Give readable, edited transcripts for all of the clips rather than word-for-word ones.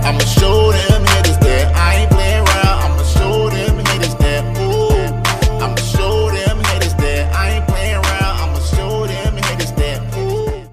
I'ma show them haters that I ain't playing around. I'ma show them haters that, ooh. I'ma show them haters that I ain't playing around. I'ma show them haters that, ooh.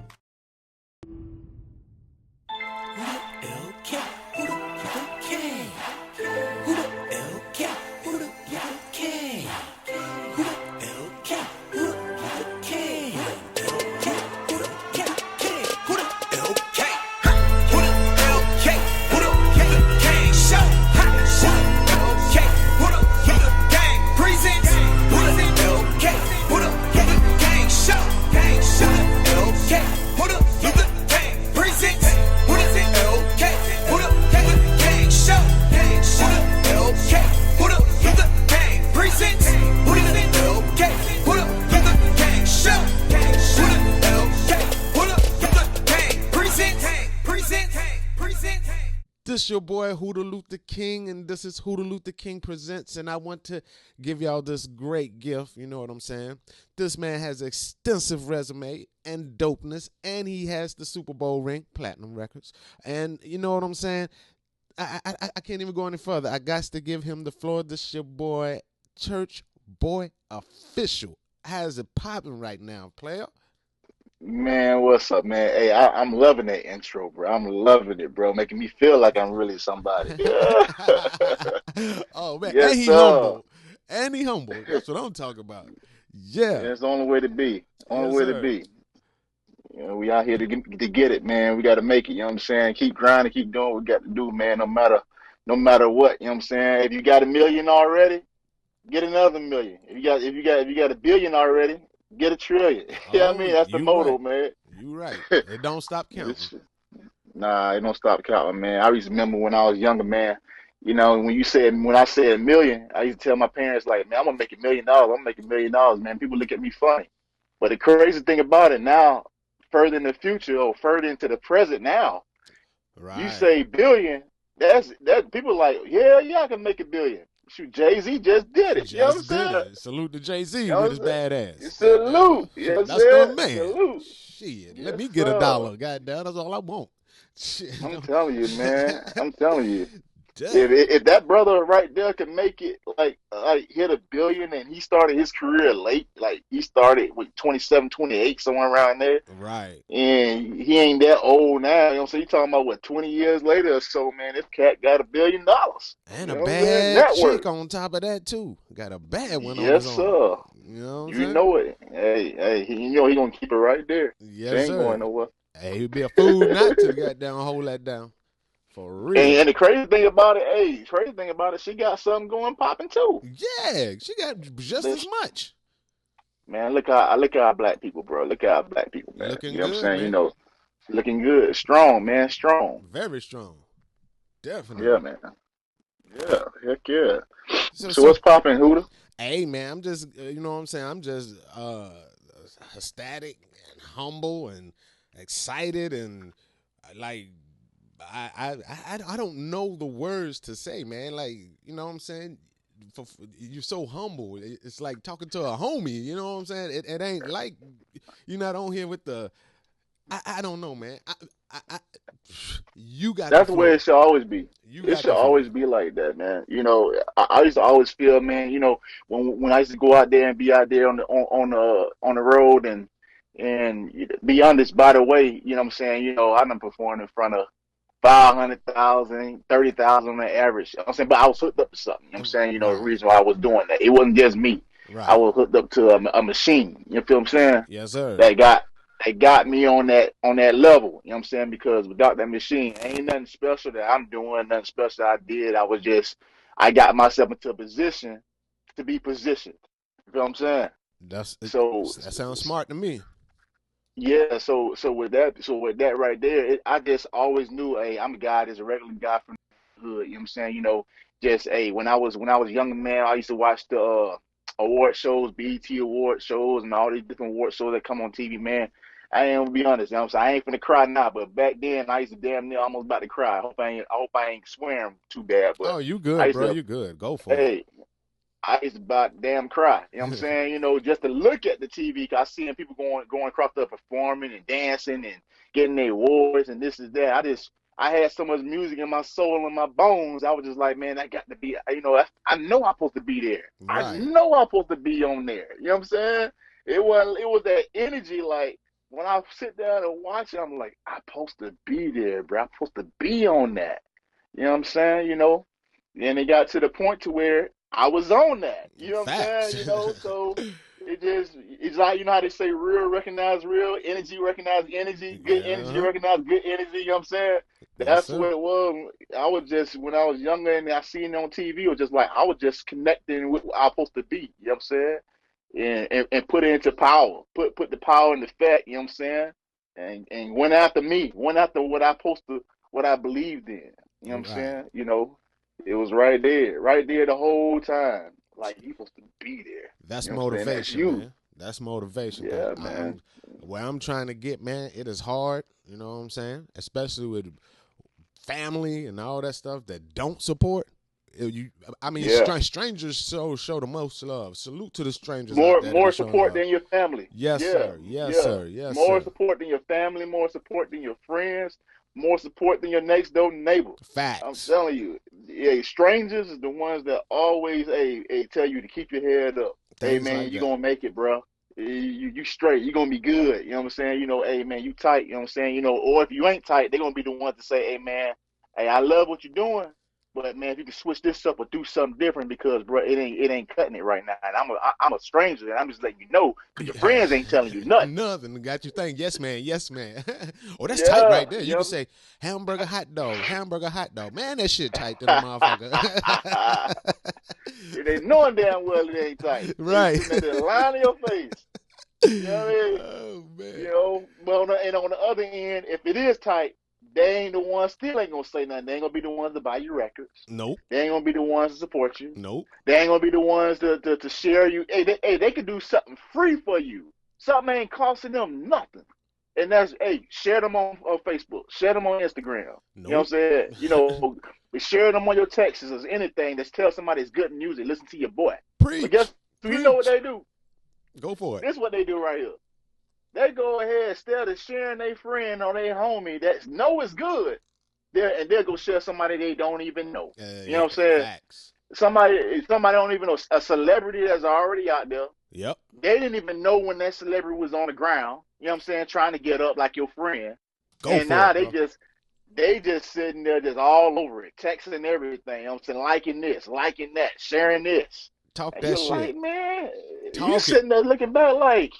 This your boy Hooda Luther King, and this is Hooda Luther King Presents, and I want to give y'all this great gift, you know what I'm saying? This man has extensive resume and dopeness, and he has the Super Bowl ring, Platinum Records, and you know what I'm saying? I can't even go any further. I got to give him the floor. This your boy, Church Boi Official. How's it popping right now, player? Man, what's up, man? Hey, I'm loving that intro, bro. I'm loving it, bro. Making me feel like I'm really somebody. Oh man, and Yes, he sir. humble, and he humble. That's what I'm talking about. Yeah, It's the only way to be. Only yes way to sir. be. You know, we out here to get it, man. We got to make it. You know what I'm saying? Keep grinding, keep doing what we got to do, man. No matter what. You know what I'm saying? If you got a million already, get another million. If you got a billion already, get a trillion. You know what I Oh, mean? That's the you right. motto, man. You right. It don't stop counting. It's, Nah, it don't stop counting, man. I used to remember when I was younger, man. You know, when I said a million, I used to tell my parents like, man, I'm gonna make $1 million. I'm gonna make $1 million, man. People look at me funny. But the crazy thing about it now, further in the future or further into the present now, you Right. say billion, that people like, yeah, I can make $1 billion. Shoot, Jay-Z just did it. You know what I'm Just did saying? it. Salute to Jay-Z You know with what his I'm saying? badass. Salute. You know what I'm That's the saying? man. Salute. Shit. Let Yes, me get a sir. dollar. Goddamn, that's all I want. Shit. I'm telling you, man. I'm telling you. If Damn. if that brother right there can make it like hit $1 billion, and he started his career late, like he started with 27, 28, somewhere around there, Right. and he ain't that old now. You know what I'm saying? You talking about what, 20 years later or so, man? This cat got $1 billion. And You a know what I'm saying? bad Net chick worth. on top of that too. Got a bad one on his Yes, arm. sir. You know what I'm You saying? know it. Hey, he gonna keep it right there. She Yes, ain't sir. going nowhere. Hey, he'd be a fool not to goddamn hold that down. For And real. the crazy thing about it, she got something going popping too. Yeah, she got just as much. Man, look at our black people, bro. Look at our black people, man. You Looking know what I'm good, saying? You man. know, looking good, strong, man, strong. Very strong. Yeah, Definitely. man. Yeah, heck yeah. So, So what's so, popping, Hooda? hey, man, I'm just, you know what I'm saying? I'm just ecstatic and humble and excited and like, I don't know the words to say, man. Like, you know what I'm saying? You're so humble. It's like talking to a homie. You know what I'm saying? It ain't like you're not on here with the. I don't know, man. You got the That's the way floor. it should always be. You It got should the floor. always be like that, man. You know, I used to always feel, man. You know, when I used to go out there and be out there on the road and be honest, by the way, you know what I'm saying? You know, I done performed in front of 500,000, 30,000 on the average. You know what I'm saying? But I was hooked up to something. You know what I'm saying? You know, the Right, reason why I was doing that. It wasn't just me. I right. was hooked up to a machine. You feel what I'm saying? Yes, sir. That got me on that level. You know what I'm saying? Because without that machine, ain't nothing special that I'm doing, nothing special I did. I got myself into a position to be positioned. You feel what I'm saying? That's it, So that sounds smart to me. yeah, so with that right there, I just always knew, hey, I'm a guy that's a regular guy from the hood. You know what I'm saying? You know, just hey, when I was a younger man, I used to watch the award shows, BET award shows, and all these different award shows that come on TV. Man, I ain't gonna be honest. You know what I'm saying? I ain't finna cry now, but back then I used to damn near almost about to cry. I hope I ain't swearing too bad, but Oh, you I good, used bro. to, You good. Go for it. hey, I used to about damn cry. You know what I'm saying? You know, just to look at the TV, 'cause I seeing people going across there performing and dancing and getting their awards and this and that. I had so much music in my soul and my bones. I was just like, man, I got to be, I know I'm supposed to be there. I Right. know I'm supposed to be on there. You know what I'm saying? It was that energy. Like when I sit down and watch it, I'm like, I'm supposed to be there, bro. I'm supposed to be on that. You know what I'm saying? And it got to the point to where I was on that. You know what I'm Facts. saying? So it's like, how they say real recognize real, energy recognize energy, good energy Yeah. recognize good energy. You know what I'm saying? Yes, That's sir. what it was. I was just, when I was younger and I seen it on TV, it was just like I was just connecting with what I was supposed to be. You know what I'm saying? And put it into power. Put the power in effect. You know what I'm saying? And went after me. Went after what I believed in. You know what I'm Right. saying? It was right there the whole time. Like you supposed to be there. That's You know what I'm saying? That's motivation, you. man. That's motivation. Cause Yeah, I'm man. where I'm trying to get, man. It is hard. You know what I'm saying? Especially with family and all that stuff that don't support. I mean, Yeah. strangers show the most love. Salute to the strangers out More there that be more showing support love. than your family. Yes, Yeah, sir. Yes, yeah. sir. Yes, More sir. support than your family, more support than your friends, more support than your next door neighbor. I'm Facts. telling you, yeah, strangers is the ones that always tell you to keep your head up. Hey Things man, like you that. gonna make it, bro. You straight. You gonna be good. You know what I'm saying? Hey man, you tight. You know what I'm saying? Or if you ain't tight, they're gonna be the ones to say, hey man, hey, I love what you're doing. But man, if you can switch this up or do something different, because bro, it ain't cutting it right now. And I'm a stranger, and I'm just letting you know because your friends ain't telling you nothing. Nothing. Got you think, yes, man, yes, man. Oh, that's tight Yeah, right there. You you can know. say hamburger hot dog, hamburger hot dog. Man, that shit tight than a motherfucker. They knowing damn well it ain't tight. They Right. sitting at the line of your face. You know what I mean? Oh man. But on the other end, if it is tight, they ain't the ones. Still ain't gonna say nothing. They ain't gonna be the ones to buy you records. Nope. They ain't gonna be the ones to support you. Nope. They ain't gonna be the ones to share you. They could do something free for you. Something ain't costing them nothing. And that's, share them on Facebook, share them on Instagram. You know what I'm Nope. saying? Share them on your texts or anything. That's tell somebody it's good music. Listen to your boy. But Preach. guess, do you know what Preach. they do? Go for it. This is what they do right here. They go ahead, instead of sharing their friend or their homie that know it's good, they'll go share somebody they don't even know. You know Yeah. what I'm saying? Facts. Somebody don't even know, a celebrity that's already out there. Yep. They didn't even know when that celebrity was on the ground. You know what I'm saying? Trying to get up like your friend, Go and for now it, bro. they just sitting there just all over it, texting everything. You know what I'm saying? Liking this, liking that, sharing this, Talk and that you're shit. like, man, you Talk it. sitting there looking back like,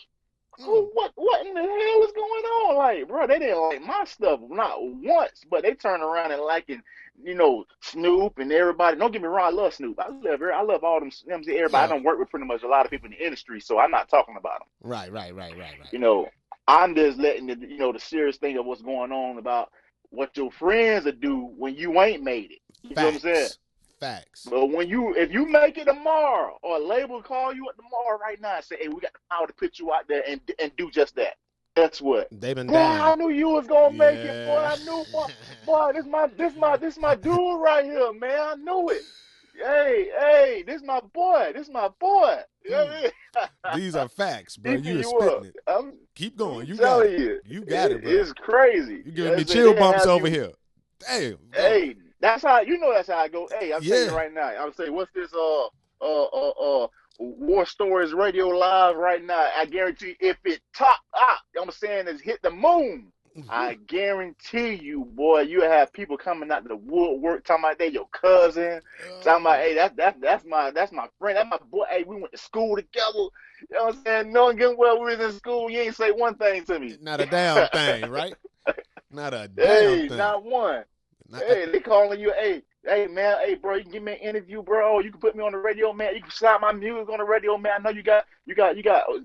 Mm. what in the hell is going on? Like, bro, they didn't like my stuff not once, but they turn around and liking, Snoop and everybody. Don't get me wrong, I love Snoop. I love all them. You know what I'm saying? Everybody. I Yeah. don't work with pretty much a lot of people in the industry, so I'm not talking about them. Right. Right. Right. Right. Right. You know, I'm just letting the serious thing of what's going on about what your friends will do when you ain't made it. You know what I'm saying? Facts. Facts. But if you make it tomorrow, or a label call you up tomorrow right now and say, "Hey, we got the power to put you out there and do just that." Guess what? They been Boy, I down. knew you was gonna make it. Boy, Yeah. I knew. Boy, this my dude right here, man. I knew it. Hey, this my boy. This my boy. You know Mm. what I mean? These are facts, bro. Keeping You are you up. spitting it. I'm Keep going. I'm You got telling it. you, You got it, bro. it's crazy. You giving me They chill they bumps have over you. here. Damn. Go. Hey, that's how I go. Hey, I'm telling you Yeah. right now. I'm saying, what's this? War Stories Radio Live right now. I guarantee if it top out, I'm saying is hit the moon. I guarantee you, boy, you have people coming out to the woodwork talking about they your cousin, talking about, Oh. hey, that's my friend, that's my boy. Hey, we went to school together. You know what I'm saying? Knowing good well we was in school, you ain't say one thing to me. Not a damn thing, right? Not a damn Hey, thing. not one. Not, Hey, they calling you. Hey, man. Hey, bro, you can give me an interview, bro. You can put me on the radio, man. You can slap my music on the radio, man. I know you got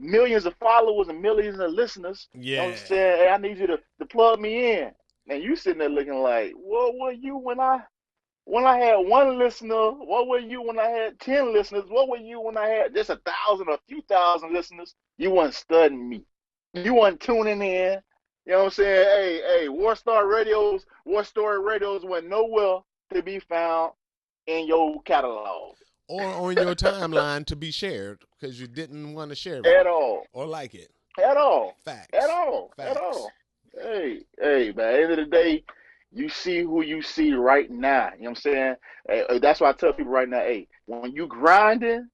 millions of followers and millions of listeners. You know what I'm yeah. saying? Hey, I need you to plug me in. And you sitting there looking like, what were you when I had one listener? What were you when I had 10 listeners? What were you when I had just 1,000 or a few thousand listeners? You wasn't studying me. You wasn't tuning in. You know what I'm saying? Hey, War Story Radios were nowhere to be found in your catalog Or on your timeline to be shared because you didn't want to share it at all, or like it. at all, at Facts. all, at Facts. all. Hey, man. At the end of the day, You see who you see right now. You know what I'm saying? That's why I tell people right now, hey, when you grinding,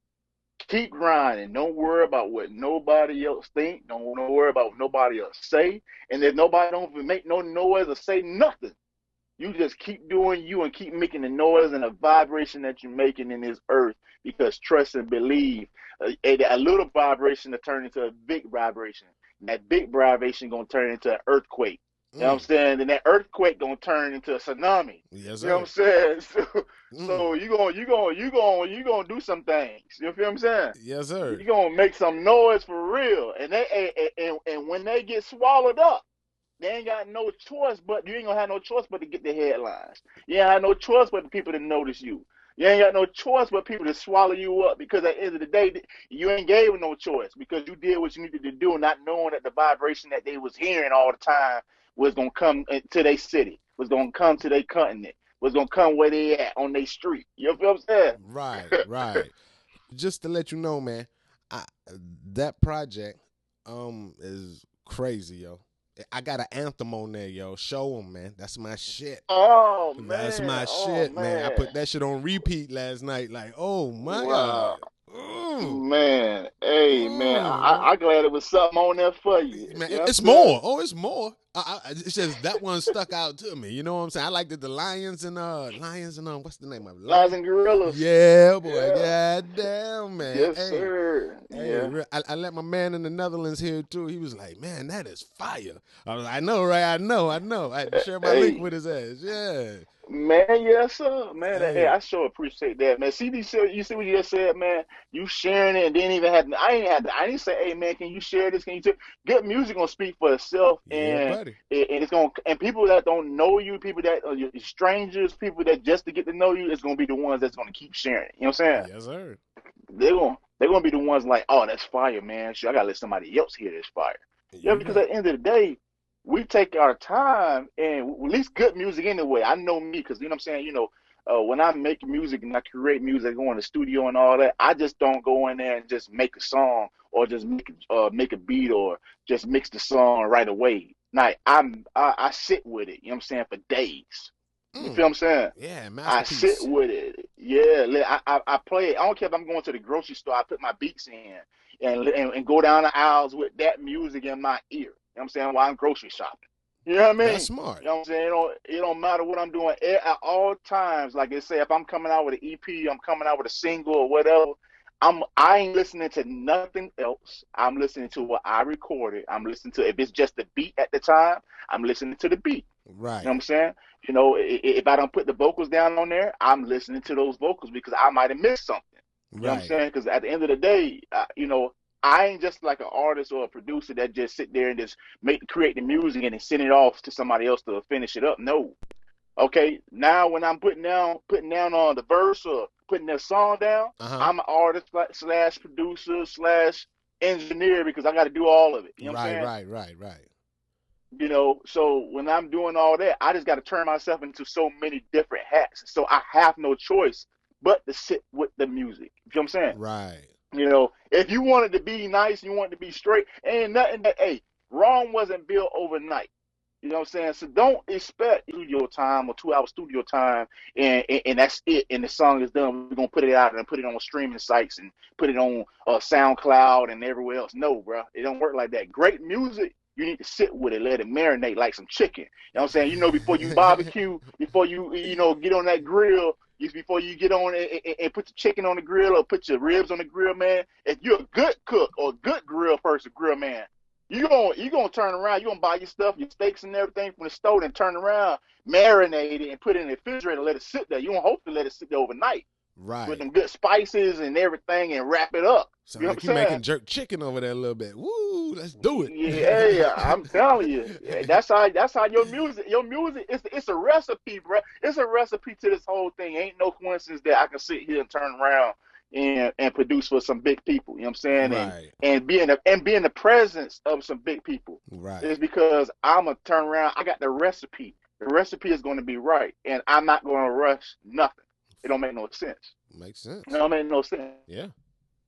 keep grinding. Don't worry about what nobody else think. Don't worry about what nobody else say. And if nobody don't make no noise or say nothing, you just keep doing you and keep making the noise and the vibration that you're making in this earth. Because trust and believe, a little vibration to turn into a big vibration. And that big vibration gonna turn into an earthquake. You know what I'm Mm. saying? And that earthquake gonna turn into a tsunami. Yes, You know what sir. I'm saying? So Mm. you gonna do some things. You feel what I'm saying? Yes, sir. You gonna make some noise for real. And when they get swallowed up, they ain't got no choice, but you ain't gonna have no choice but to get the headlines. You ain't have no choice but the people to notice you. You ain't got no choice but people to swallow you up, because at the end of the day, you ain't gave them no choice, because you did what you needed to do, not knowing that the vibration that they was hearing all the time was gonna come to their city, was gonna come to their continent, was gonna come where they at on their street. You feel what I'm Right, saying? right. Just to let you know, man, I, that project is crazy, yo. I got an anthem on there, yo. Show them, man. That's my shit. Oh That's man, my oh shit, man. I man. put that shit on repeat last night. Like, oh my god. Wow. Mm, Man, hey man, mm. I glad it was something on there for you. Man, You know what I'm it's saying? more. Oh, it's more. It's just that one stuck out to me. You know what I'm saying? I liked it. The Lions and what's the name of it? Lions Lion. and Gorillas. Yeah, boy. Yeah. God damn, man. Yes, Hey, sir. hey. Yeah. I let my man in the Netherlands hear it too. He was like, "Man, that is fire." I was like, "I know, right? I know. I know." I had to share my link Hey, with his ass. Yeah. man, yes, sir. Man, hey, Hey. I sure appreciate that, man. See, you see what you just said, man. You sharing it and didn't even have. I didn't say, hey, man, can you share this? Can you? Good music gonna speak for itself, Yeah, buddy. and it's gonna, and people that don't know you, people that are strangers, people that just to get to know you, it's gonna be the ones that's gonna keep sharing it. You know what I'm saying? Yes, sir. They're gonna be the ones like, oh, that's fire, man. Sure, I gotta let somebody else hear this fire. Yeah, You because at bet. the end of the day, we take our time and at least good music anyway. I know me, because you know what I'm saying. When I make music and I create music, go in the studio and all that, I just don't go in there and just make a song or just make a beat or just mix the song right away. Like I sit with it. You know what I'm saying, for days. You Mm. feel what I'm saying? Yeah, I sit masterpiece. with it. Yeah, I play it. I don't care if I'm going to the grocery store. I put my beats in and go down the aisles with that music in my ear. You know what I'm saying? While I'm grocery shopping. You know what I That's mean? smart. You know what I'm saying? It don't matter what I'm doing at all times. Like I say, if I'm coming out with an EP, I'm coming out with a single or whatever. I ain't listening to nothing else. I'm listening to what I recorded. I'm listening to, if it's just the beat at the time, I'm listening to the beat. You know what Right. I'm saying? If I don't put the vocals down on there, I'm listening to those vocals because I might have missed something. You know what I'm Right. saying? Because at the end of the day, I ain't just like an artist or a producer that just sit there and just create the music and then send it off to somebody else to finish it up. No. Okay. Now when I'm putting down on the verse or putting that song down, Uh-huh. I'm an artist slash producer slash engineer because I got to do all of it. You know what I'm Right, saying? right, right, right. So when I'm doing all that, I just got to turn myself into so many different hats. So I have no choice but to sit with the music. You know what I'm saying? Right. If you wanted to be nice, you wanted to be straight, ain't nothing that, hey, Rome wasn't built overnight. You know what I'm saying? So don't expect studio time or 2 hour studio time and that's it. And the song is done. We're gonna put it out and put it on streaming sites and put it on SoundCloud and everywhere else. No, bro, it don't work like that. Great music, you need to sit with it, let it marinate like some chicken. You know what I'm saying? Before you barbecue, before you get on that grill, before you get on and put the chicken on the grill or put your ribs on the grill, man. If you're a good cook or a good grill person, grill man, you gonna turn around. You gonna buy your stuff, your steaks and everything from the store, and turn around, marinate it, and put it in the refrigerator and let it sit there. You don't hope to let it sit there overnight with Right. them good spices and everything, and wrap it up. You Sound know like what you I'm saying? making jerk chicken over there a little bit. Woo, let's do it. Yeah, I'm telling you, that's how your music it's a recipe, bro. It's a recipe to this whole thing. Ain't no coincidence that I can sit here and turn around and produce for some big people. You know what I'm saying? And Right. and be in the presence of some big people is Right. because I'm gonna turn around. I got the recipe. The recipe is going to be right, and I'm not going to rush nothing. It don't make no sense. Makes It sense. don't make no sense. Yeah.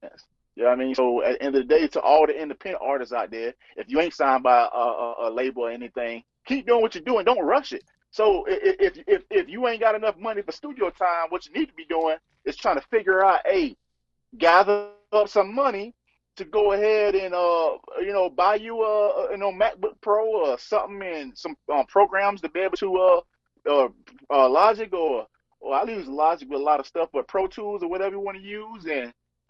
You know what I mean? So at the end of the day, to all the independent artists out there, if you ain't signed by a label or anything, keep doing what you're doing. Don't rush it. So if you ain't got enough money for studio time, what you need to be doing is trying to figure out, hey, gather up some money to go ahead and buy you a MacBook Pro or something and some programs to be able to Logic or I use Logic with a lot of stuff, but Pro Tools or whatever you want to use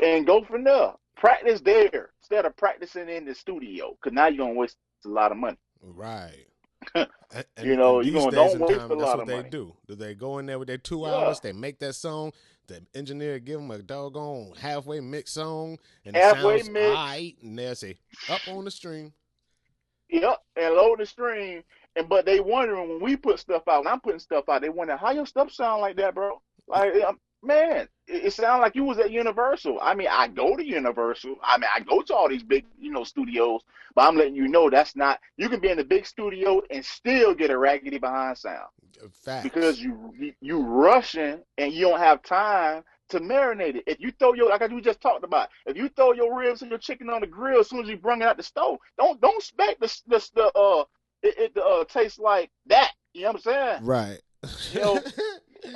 and go from there. Practice there instead of practicing in the studio, because now you're gonna waste a lot of money. Right. And You're these gonna days don't and waste a time, that's lot what of they money. do. Do they go in there with their 2 hours? Yeah, They make that song. The engineer give them a doggone halfway mix song, and it halfway sounds mix. aight, and they'll say up on the stream. Yep, and load the stream. But they wondering when we put stuff out, when I'm putting stuff out, they wonder how your stuff sound like that, bro. Like, man, it sounds like you was at Universal. I mean, I go to Universal. I mean, I go to all these big, studios. But I'm letting you know that's not. You can be in the big studio and still get a raggedy behind sound because Facts. you rushing and you don't have time to marinate it. If you throw your, like we just talked about, if you throw your ribs and your chicken on the grill as soon as you bring it out the stove, don't expect it taste like that. You know what I'm saying? Right. You know,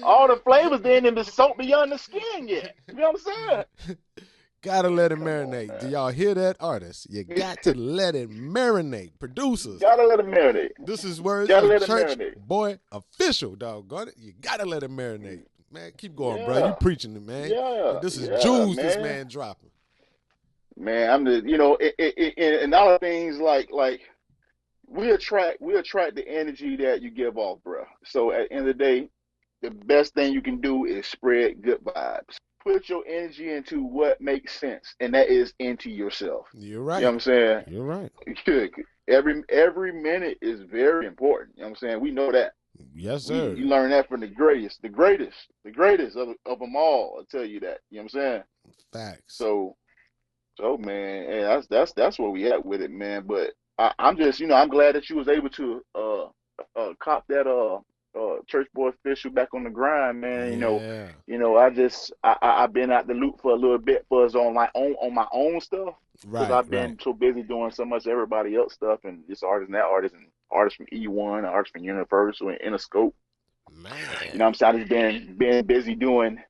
all the flavors then in the soak beyond the skin yet. You know what I'm saying? Gotta let it Come on, marinate. Do man. y'all hear that, artists? You got to let it marinate. Producers, Gotta let it marinate. this is words Gotta of let it church marinate. boy official, doggone it. You gotta let it marinate. Man, keep going, bro. You Yeah, preaching it, man. yeah, This is yeah, jewels this man. man dropping. Man, I'm the and all the things like we attract the energy that you give off, bro. So at the end of the day, the best thing you can do is spread good vibes. Put your energy into what makes sense, and that is into yourself. You're You know what right. I'm saying? You're right. Every minute is very important. You know what I'm saying? We know that. Yes, We sir. You learn that from the greatest of them all. I'll tell you that. You know what I'm saying? Facts. So man, yeah, that's where we at with it, man. But I'm just, I'm glad that you was able to cop that church boy official back on the grind, man. Yeah. I've been out the loop for a little bit for us on my own stuff because Right, I've right. been so busy doing so much everybody else stuff and this artist and that artist and artists from E1, artists from Universal and Interscope. You Man. know what I'm saying? I just been busy doing,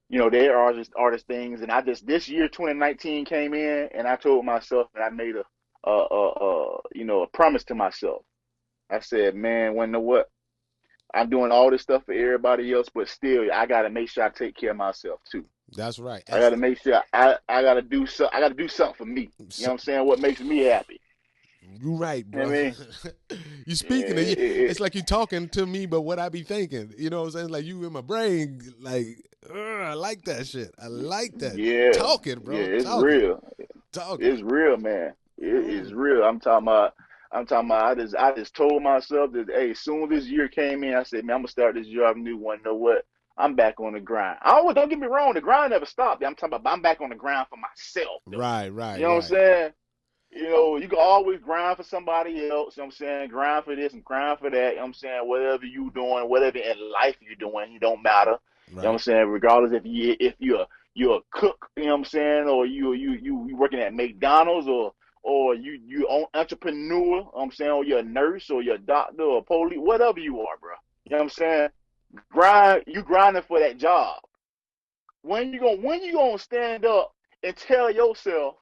their artist things, and I just this year 2019 came in, and I told myself, and I made a promise to myself. I said, man, when the what? I'm doing all this stuff for everybody else, but still, I gotta make sure I take care of myself too. That's right. I gotta That's make sure I gotta do so. I gotta do something for me. You know so, what I'm saying? What makes me happy? you right, You know bro. what I mean? You speaking it, Eh, it's like you talking to me, but what I be thinking. You know what I'm saying? Like you in my brain, like, I like that shit. I like that. yeah, Talk it, yeah, bro. it's Talk it. real. Talk it. It's real, man. It is Mm. real. I'm talking about. I just told myself that, hey, as soon as this year came in, I said, man, I'm gonna start this year off new one. Know what? I'm back on the grind. Oh, don't get me wrong, the grind never stopped. I'm talking about I'm back on the grind for myself, though. Right, You right, know what I'm right. saying? You can always grind for somebody else. You know what I'm saying? Grind for this and grind for that. You know what I'm saying? Whatever you doing, whatever in life you doing, it don't matter. You know what I'm Right. saying? Regardless if you're a cook, you know what I'm saying, or you working at McDonald's or you own entrepreneur, you know what I'm saying, or you're a nurse or you're a doctor or a police, whatever you are, bro. You know what I'm saying? You grinding for that job. When you gonna stand up and tell yourself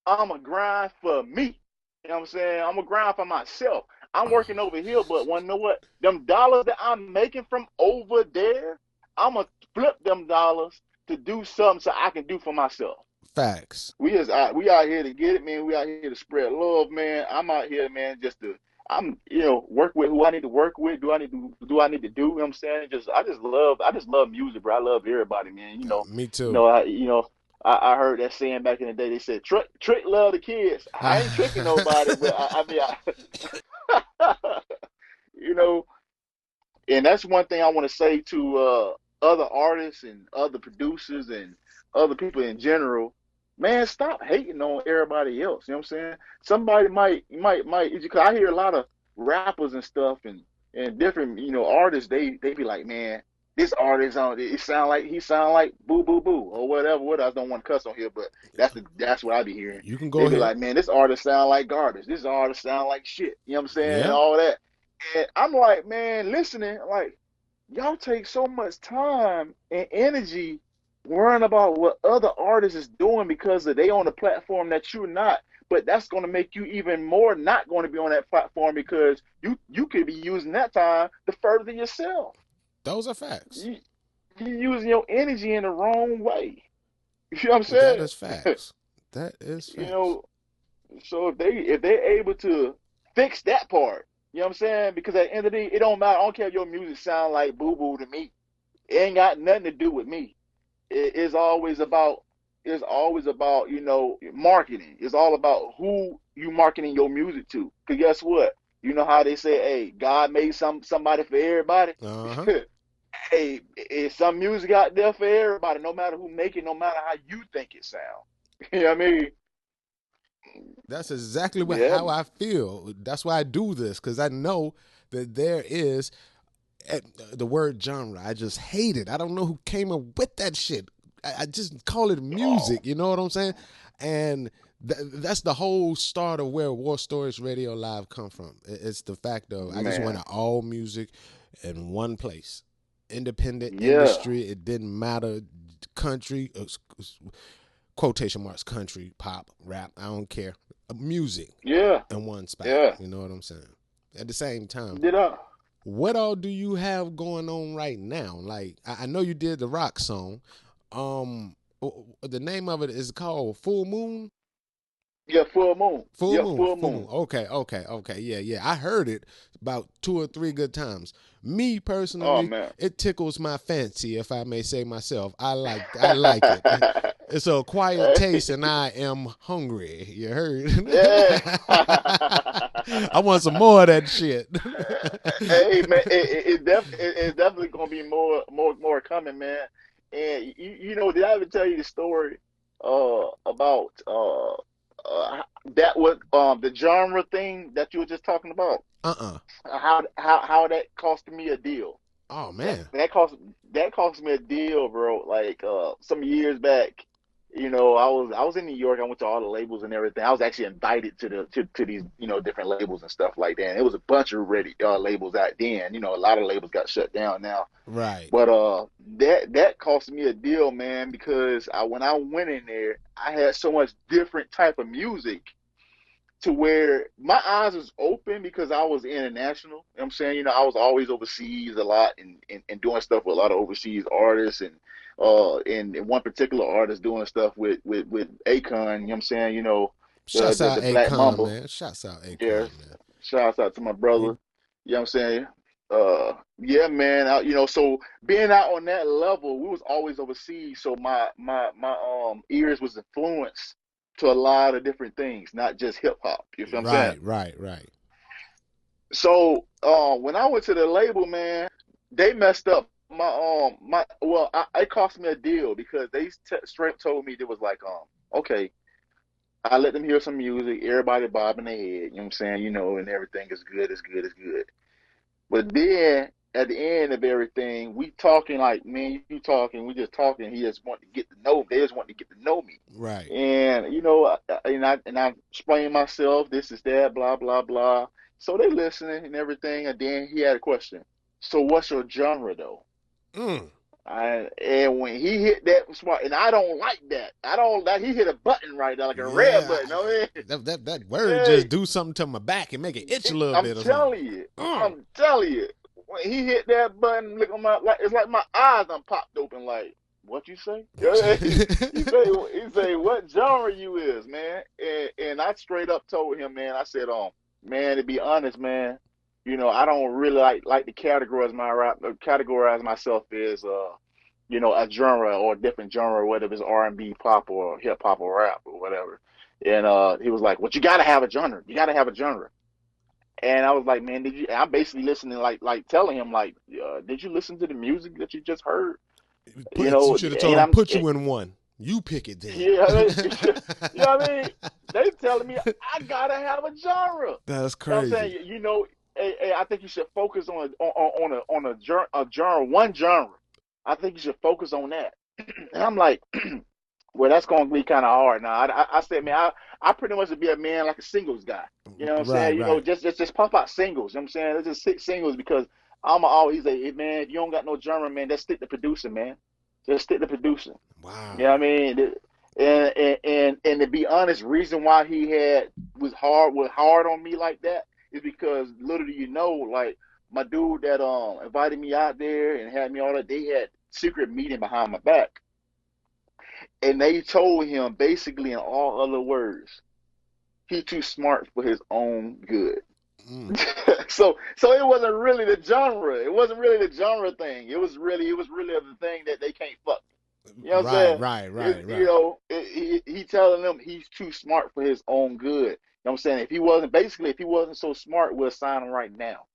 I'm a grind for me. You know what I'm saying? I'm a grind for myself. I'm working over here, but want to know what? Them dollars that I'm making from over there, I'm gonna flip them dollars to do something so I can do for myself. Facts. We out here to get it, man. We out here to spread love, man. I'm out here, man, just to work with who I need to work with. Do I need to do? You know what I'm saying? I just love music, bro. I love everybody, man. Me You too. know, I you know, I heard that saying back in the day. They said trick love the kids. I ain't tricking nobody, but I mean, you know, and that's one thing I want to say to other artists and other producers and other people in general. Man, stop hating on everybody else. You know what I'm saying? Somebody might because I hear a lot of rappers and stuff and different artists. They be like, man, this artist on it sound like boo boo boo or whatever. What I don't want to cuss on here, but that's what I be hearing. You can They go be ahead. like, man, this artist sound like garbage. This artist sound like shit. You know what I'm saying? And Yeah. all that. And I'm like, man, listening, like, y'all take so much time and energy worrying about what other artists is doing because they on a platform that you're not. But that's going to make you even more not going to be on that platform because you could be using that time to further yourself. Those are facts. You you using your energy in the wrong way. You know what I'm That saying? is facts. That is You facts. know, so if they're able to fix that part, you know what I'm saying? Because at the end of the day, it don't matter. I don't care if your music sound like boo boo to me. It ain't got nothing to do with me. It's always about marketing. It's all about who you marketing your music to. Cause guess what? You know how they say, hey, God made somebody for everybody. Uh-huh. Hey, it's some music out there for everybody, no matter who make it, no matter how you think it sound. You know what I mean? That's exactly Yeah, how I feel. That's why I do this, because I know that there is the word genre. I just hate it. I don't know who came up with that shit. I just call it oh music. You know what I'm saying? And that's the whole start of where War Stories Radio Live come from. It's the fact of I just man, wanted all music in one place. Independent yeah, industry. It didn't matter. Country, quotation marks, country, pop, rap. I don't care. Music yeah, in one spot. yeah. You know what I'm saying? At the same time, Did I? what all do you have going on right now? Like I know you did the rock song. The name of it is called Full Moon. Yeah, full moon. Full Yeah, Moon, full Full Moon. moon. Okay. Yeah. I heard it about 2 or 3 good times. Me Oh personally, man. it tickles my fancy, if I may say myself. I like it. It's a quiet taste, and I am hungry. You heard? Yeah. I want some more of that shit. Hey man, it's definitely gonna be more coming, man. And did I ever tell you the story about that was the genre thing that you were just talking about? Uh-uh. How that cost me a deal. Oh That man. that cost that cost me a deal, bro. Like some years back, I was in New York. I went to all the labels and everything. I was actually invited to these different labels and stuff like that. And it was a bunch of ready labels out then. A lot of labels got shut down now. Right. But that cost me a deal, man, because when I went in there, I had so much different type of music to where my eyes was open because I was international. You know what I'm saying? I was always overseas a lot and doing stuff with a lot of overseas artists and one particular artist doing stuff with Akon, you know what I'm saying? The Shouts the, out the Black Akon, Mamba. man. Shouts out Yeah. Akon, man. Shouts out to my He, brother. You know what I'm saying? Yeah, man. So being out on that level, we was always overseas. So my ears was influenced to a lot of different things, not just hip hop. You feel what I'm saying? right. So when I went to the label, man, they messed up my well, it cost me a deal because they straight told me it was like okay, I let them hear some music, everybody bobbing their head, you know what I'm saying, and everything is good, is good, is good. But then at the end of everything, we talking like me and you talking, we just talking. He just want to get to know. They just want to get to know me, Right. and I explain myself. This is that, blah blah blah. So they listening and everything, and then he had a question. So what's your genre though? Mm. And when he hit that spot, and I don't like that. I don't like he hit a button right there, like a red Yeah, button. I mean, that word just hey, do something to my back and make it itch a little I'm bit or something. telling you, Mm. I'm telling you. When he hit that button, look on my like it's like my eyes done popped open. Like, what you say? He say what genre you is, man? And I straight up told him, man. I said, man, to be honest, man, I don't really like to categorize myself as a genre or a different genre, whether it's R&B, pop, or hip hop or rap or whatever. And he was like, "What you gotta have a genre. You gotta have a genre." And I was like, man, did you? I'm basically listening, like telling him, like, did you listen to the music that you just heard? You should have told And him put you in one. You pick it then. yeah, you know what I mean? They telling me I gotta have a genre. You That's know what I'm crazy. saying? Hey, I think you should focus on a genre, one genre. I think you should focus on that. And I'm like, Well, that's gonna be kind of hard. Now, I said, man, I pretty much would be a man like a singles guy. You know what I'm Right, saying? You know, right. just pump out singles. You know what I'm saying? Let's just hit singles because I'm always say, hey, man, if you don't got no genre, man, just stick to producing, man. Just stick to producing. You know what I Wow. mean? And to be honest, reason why he had was hard on me like that is because little do you know, like my dude that invited me out there and had me all that, they had secret meeting behind my back. And they told him basically in all other words, he too smart for his own good. Mm. So it wasn't really the genre. It wasn't really the genre thing. It was really the thing that they can't fuck. You know what I'm Right, saying? right, It, right, you right. know, he telling them he's too smart for his own good. You know what I'm saying? If he wasn't so smart, we'll sign him right now.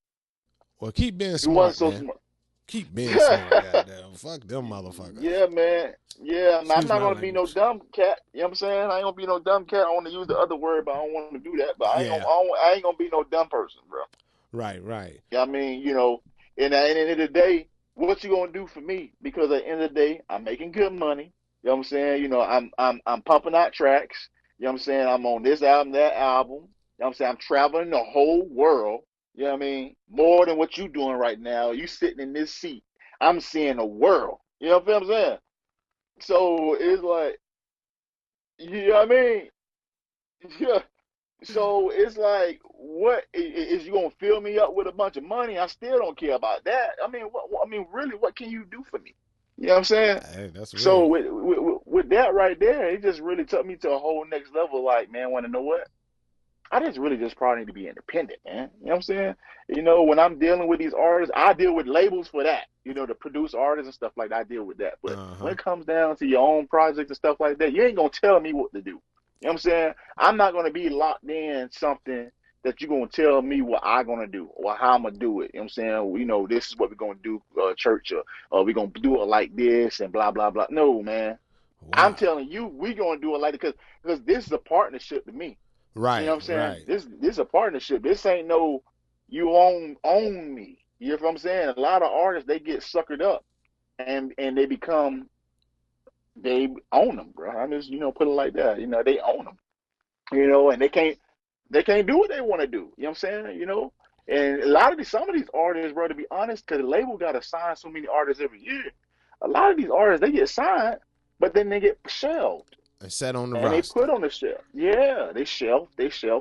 Well, keep being If he wasn't smart, so man. smart. Keep being smart, goddamn. Fuck them motherfuckers. Yeah, man. Yeah, man. I'm Excuse not my gonna be no language. dumb cat. You know what I'm saying? I ain't gonna be no dumb cat. I want to use the other word, but I don't want to do that. But Yeah. I ain't gonna be no dumb person, bro. Right, right. Yeah, I mean, and at the end of the day, what you gonna do for me? Because at the end of the day, I'm making good money. You know what I'm saying? I'm pumping out tracks. You know what I'm saying? I'm on this album, that album. You know what I'm saying? I'm traveling the whole world. You know what I mean? More than what you doing right now. You sitting in this seat. I'm seeing the world. You know what I'm saying? So it's like, you know what I mean? Yeah. So it's like, what is you gonna fill me up with a bunch of money? I still don't care about that. I mean, I mean, really, what can you do for me? You know what I'm saying? Hey, that's So real. with that right there, it just really took me to a whole next level. Like, man, want to know what? I just really just probably need to be independent, man. You know what I'm saying? When I'm dealing with these artists, I deal with labels for that. To produce artists and stuff like that, I deal with that. But when Uh-huh. it comes down to your own projects and stuff like that, you ain't gonna tell me what to do. You know what I'm saying? I'm not gonna be locked in something that you're gonna tell me what I'm gonna do or how I'm gonna do it. You know what I'm saying? This is what we're gonna do, church, or we're gonna do it like this and blah blah blah. No, man. I'm Wow. telling you, we're gonna do it like this because this is a partnership to me. You know what Right, I'm saying? right. This is a partnership. This ain't no you own me. You know what I'm saying? A lot of artists they get suckered up and they own them, bro. I just put it like that. They own them. And they can't do what they want to do. You know what I'm saying? And some of these artists, bro, to be honest, because the label got to sign so many artists every year. A lot of these artists they get signed, but then they get shelved. And set on the And they roster. put on the shelf. Yeah, they shelved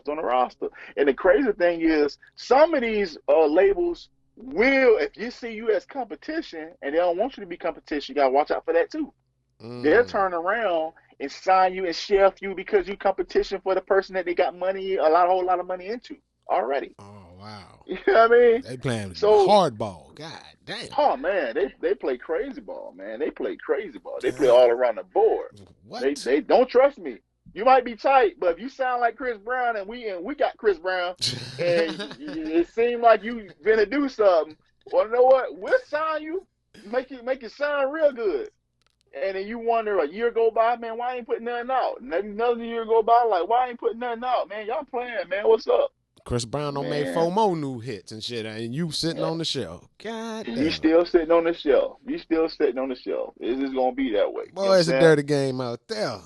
on the roster. And the crazy thing is, some of these labels will, if you see you as competition, and they don't want you to be competition, you gotta watch out for that too. They'll Mm. turn around and sign you and shelf you because you competition for the person that they got money, whole lot of money into already. Oh, wow. You know what I mean? They playing So, hardball. God damn. oh man, they play crazy ball, man. They play crazy ball. They play God. all around the board. They What? they don't trust me. You might be tight, but if you sound like Chris Brown and we got Chris Brown, and it seemed like you gonna do something, well, you know what? We'll sign you, make it sound real good. And then you wonder a year go by, man, why I ain't putting nothing out? And then another year go by, like why I ain't putting nothing out, man? Y'all playing, man? What's up, Chris Brown done made man? four more new hits and shit, and you sitting on the shelf. God You damn. still sitting on the shelf. You still sitting on the shelf. It's just gonna be that way. You know what Boy, I'm it's a saying? dirty game out there.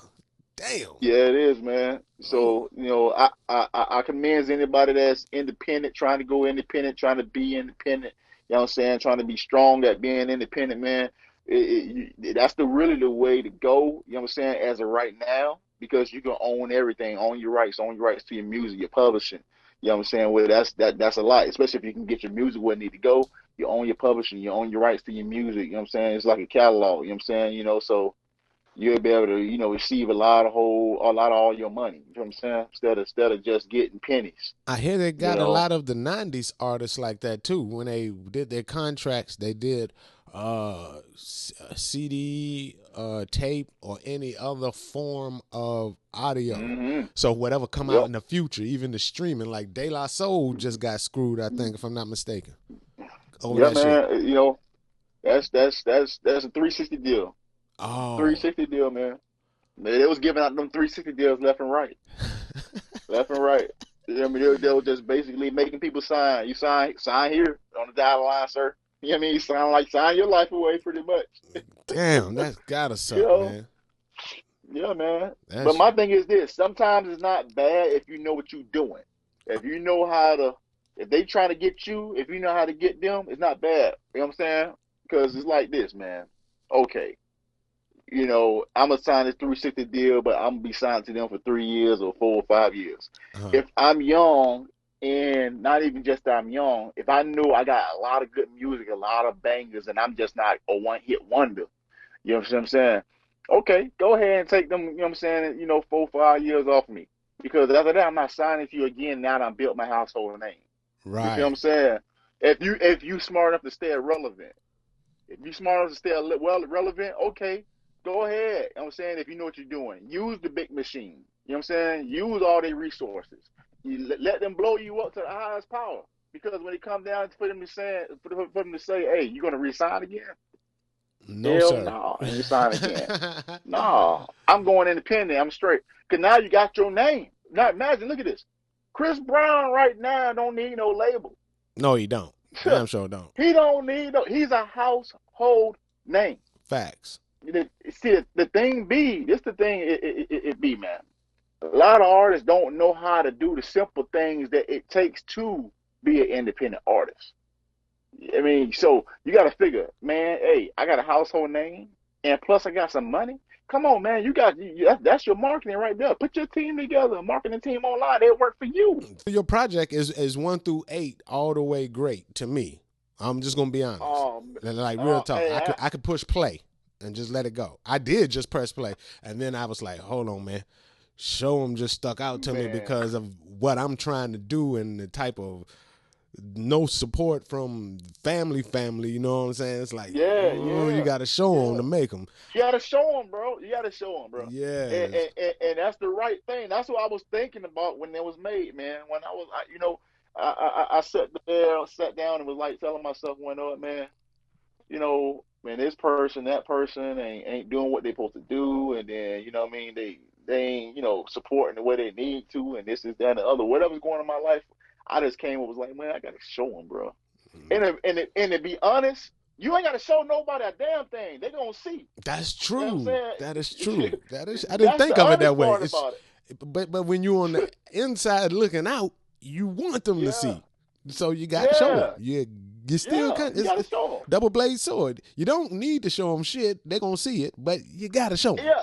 Damn. Yeah, it is, man. Oh. So, I commend anybody that's independent, trying to go independent, trying to be independent. You know what I'm saying? Trying to be strong at being independent, man. That's really the way to go. You know what I'm saying? As of right now, because you can own everything, own your rights to your music, your publishing. You know what I'm saying? Well, that's a lot, especially if you can get your music where it need to go. You own your publishing, you own your rights to your music. You know what I'm saying? It's like a catalog. You know what I'm saying? So you'll be able to, receive a lot of all your money. You know what I'm saying? Instead of just getting pennies. I hear they You got a know. lot of the '90s artists like that too. When they did their contracts, they did CD, tape, or any other form of audio. Hmm. So whatever come out Yep. in the future, even the streaming, like De La Soul just got screwed. I think, if I'm not mistaken, over Yeah, that shit. man. That's a 360 deal. Oh, 360 deal, man. They was giving out them 360 deals left and right, left and right. I mean, they were just basically making people sign. You sign here on the dotted line, sir. You know what I mean? You sign your life away, pretty much. damn, that's gotta You suck, know. man. Yeah, man. But That's my thing is this: sometimes it's not bad if you know what you're doing. If you know how to, if they trying to get you, if you know how to get them, it's not bad. You know what I'm saying? Because it's like this, man. Okay, I'm gonna sign this 360 deal, but I'm gonna be signed to them for 3 years or 4 or 5 years. uh If I'm young, and not even just that I'm young, if I know I got a lot of good music, a lot of bangers, and I'm just not a one hit wonder, you know what I'm saying? Okay, go ahead and take them, you know what I'm saying, 4 or 5 years off me. Because after that, I'm not signing to you again now that I built my household name. You feel what I'm right. saying? If you smart enough to stay relevant, if you smart enough to stay relevant, okay, go ahead. You know what I'm saying? If you know what you're doing, use the big machine. You know what I'm saying? Use all their resources. Let them blow you up to the highest power. Because when it comes down for them to say, hey, you gonna resign again? No, Hell sir. no, I ain't resigning again. No, I'm going independent. I'm straight. Cause now you got your name. Now imagine, look at this. Chris Brown right now don't need no label. No, you don't. Damn sure don't. He don't need no. He's a household name. Facts. See, the thing be, this the thing it be, man. A lot of artists don't know how to do the simple things that it takes to be an independent artist. I mean, so you got to figure, man. Hey, I got a household name, and plus I got some money. Come on, man. That's your marketing right there. Put your team together, marketing team online. They work for you. Your project is 1 through 8 all the way great to me. I'm just gonna be honest. Um, Like real talk. hey, I could push play and just let it go. I did just press play, and then I was like, hold on, man. Show 'em just stuck out to me man, because of what I'm trying to do and the type of no support from family. You know what I'm saying? It's like, yeah, oh, you yeah, got to show them yeah. to make them. You gotta show them, bro. You gotta show them, bro. And, Yes. and, and, and that's the right thing. That's what I was thinking about when it was made, man. When I sat down and was like telling myself, "When man, man, this person, that person ain't doing what they supposed to do, and then what I mean, they ain't supporting the way they need to, and this is that and the other. Whatever's going on in my life, I just came and was like, man, I gotta show them, bro. And to be honest, you ain't gotta show nobody a damn thing. They gonna see. That's You know what I'm true. That is saying? true. That is. I didn't That's think the of it that honest way. part It's, about it. but when you're on the inside looking out, you want them to Yeah, see. So you got to show them. yeah, You still yeah. can. You gotta It's show double blade sword. You don't need to show them shit. They're gonna see it, but you got to show them. them.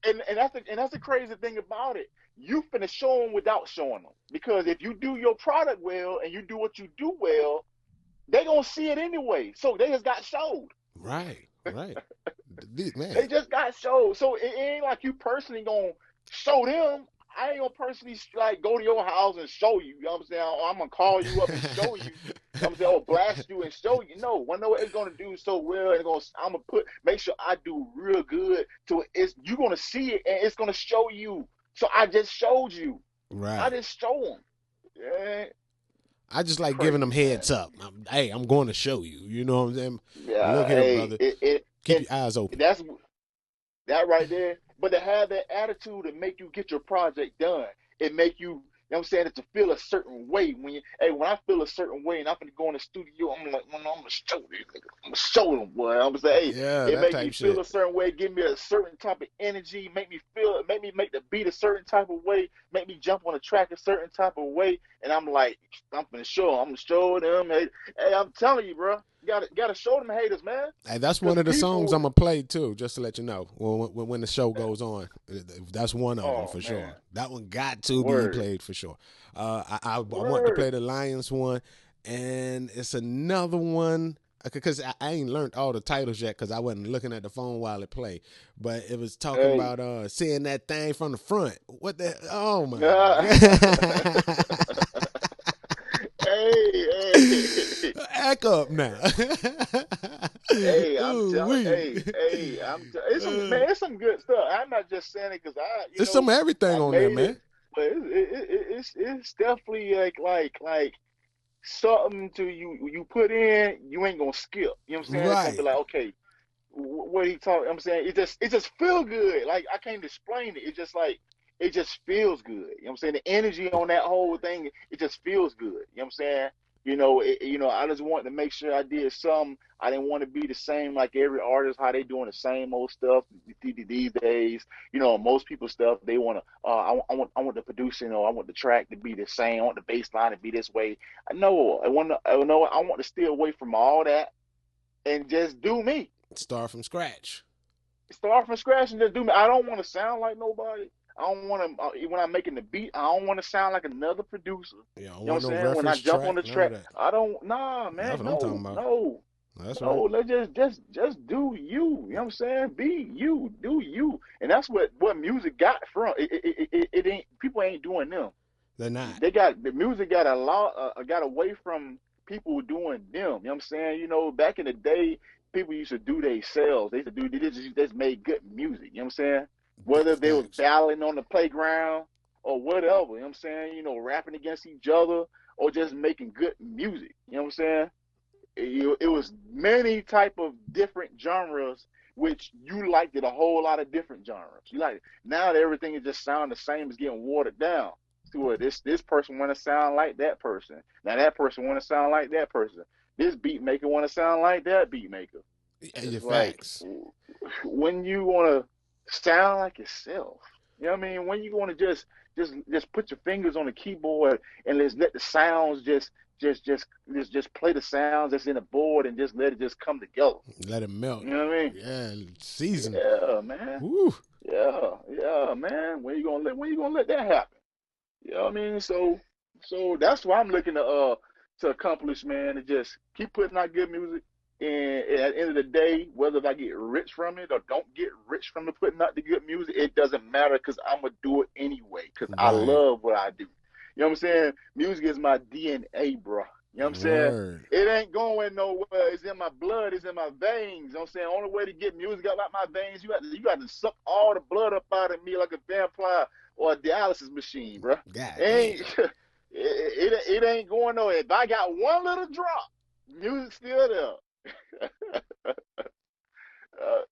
Yeah, and that's the crazy thing about it. You finna show them without showing them because if you do your product well and you do what you do well, they gonna see it anyway. So they just got showed. Right. Right. Man. They just got showed. So it ain't like you personally gonna show them. I ain't gonna personally like go to your house and show you. You know what I'm saying? Or I'm gonna call you up and show you. You know what I'm saying? Or blast you and show you. No, I know what it's gonna do so well. I'm gonna make sure I do real good. So you're gonna see it and it's gonna show you. So I just showed you. I Right. just show them. Yeah, I just like giving them crazy man. heads up. Hey, I'm going to show you. You know what I'm saying? Yeah, Look here, hey, brother. it Keep and your eyes open. that's that right there. But to have that attitude to make you get your project done, it make you know what I'm saying, to feel a certain way when I feel a certain way and I'm gonna go in the studio, I'm like, well, no, I'm gonna show these niggas. I'm gonna show them, boy. I'm gonna say, hey, Yeah, it that make type me feel shit. a certain way, give me a certain type of energy, make me make the beat a certain type of way, make me jump on the track a certain type of way, and I'm like, I'm gonna show them, hey, I'm telling you, bro, you gotta show them haters, man, Hey, that's one because of the songs people, I'm gonna play too, just to let you know. When the show goes on, that's one of them oh for man, sure. That one got to be word, played for sure. I want to play word. the Lions one, and it's another one because I ain't learned all the titles yet because I wasn't looking at the phone while it played. But it was talking Hey. about seeing that thing from the front. What the? Oh my Yeah. god! Hey, Act up now. hey, I'm Ooh telling, wee. it's some man, it's some good stuff. I'm not just saying it because It's some of I everything on there, made it, man. but it's definitely like something to you put in, you ain't gonna skip. You know what I'm saying? It's gonna be Right. like, okay, what he talking? I'm saying it just feel good. Like I can't explain it. It's just like it just feels good. You know what I'm saying? The energy on that whole thing, it just feels good. You know what I'm saying? I just wanted to make sure I did some. I didn't want to be the same like every artist, how they doing the same old stuff these days. Most people stuff they want to. I want the producing, or I want the track to be the same. I want the bass line to be this way. No, I want to stay away from all that and just do me. Start from scratch. Start from scratch and just do me. I don't want to sound like nobody. I don't want to, when I'm making the beat, I don't want to sound like another producer. Yeah, I You know want what no I'm saying? When I reference jump on track, the none of track, that. I don't, nah, That's man, what I'm talking no, about. no, That's no. right. Let's just do you. You know what I'm saying? Be you, do you, and that's what music got from. It ain't, people ain't doing them. They're not. The music got a lot, got away from people doing them. You know what I'm saying? Back in the day, people used to do themselves. They used to do, they just made good music. You know what I'm saying? Whether they was Facts. battling on the playground or whatever. You know what I'm saying? Rapping against each other or just making good music. You know what I'm saying? It was many type of different genres which you liked it, a whole lot of different genres. You like it. Now that everything is just sound the same, is getting watered down. To it, this person want to sound like that person. Now that person want to sound like that person. This beat maker want to sound like that beat maker. Yeah, your It's like, facts. when you want to sound like yourself. You know what I mean? When you want to just put your fingers on the keyboard and let's let the sounds just play the sounds that's in the board and just let it just come together. Let it melt. You know what I mean? Yeah, season. Yeah, man. Woo. Yeah, man. When you gonna let that happen? You know what I mean? So that's why I'm looking to accomplish, man, to just keep putting out good music. And at the end of the day, whether if I get rich from it or don't get rich from the putting out the good music, it doesn't matter because I'm gonna do it anyway because I Right. love what I do. You know what I'm saying? Music is my DNA, bro. You know what I'm saying? Word. It ain't going nowhere. It's in my blood. It's in my veins. You know what I'm saying? Only way to get music out like my veins, you got to suck all the blood up out of me like a vampire or a dialysis machine, bro. God It damn. ain't it ain't going nowhere. If I got one little drop, music's still there. uh,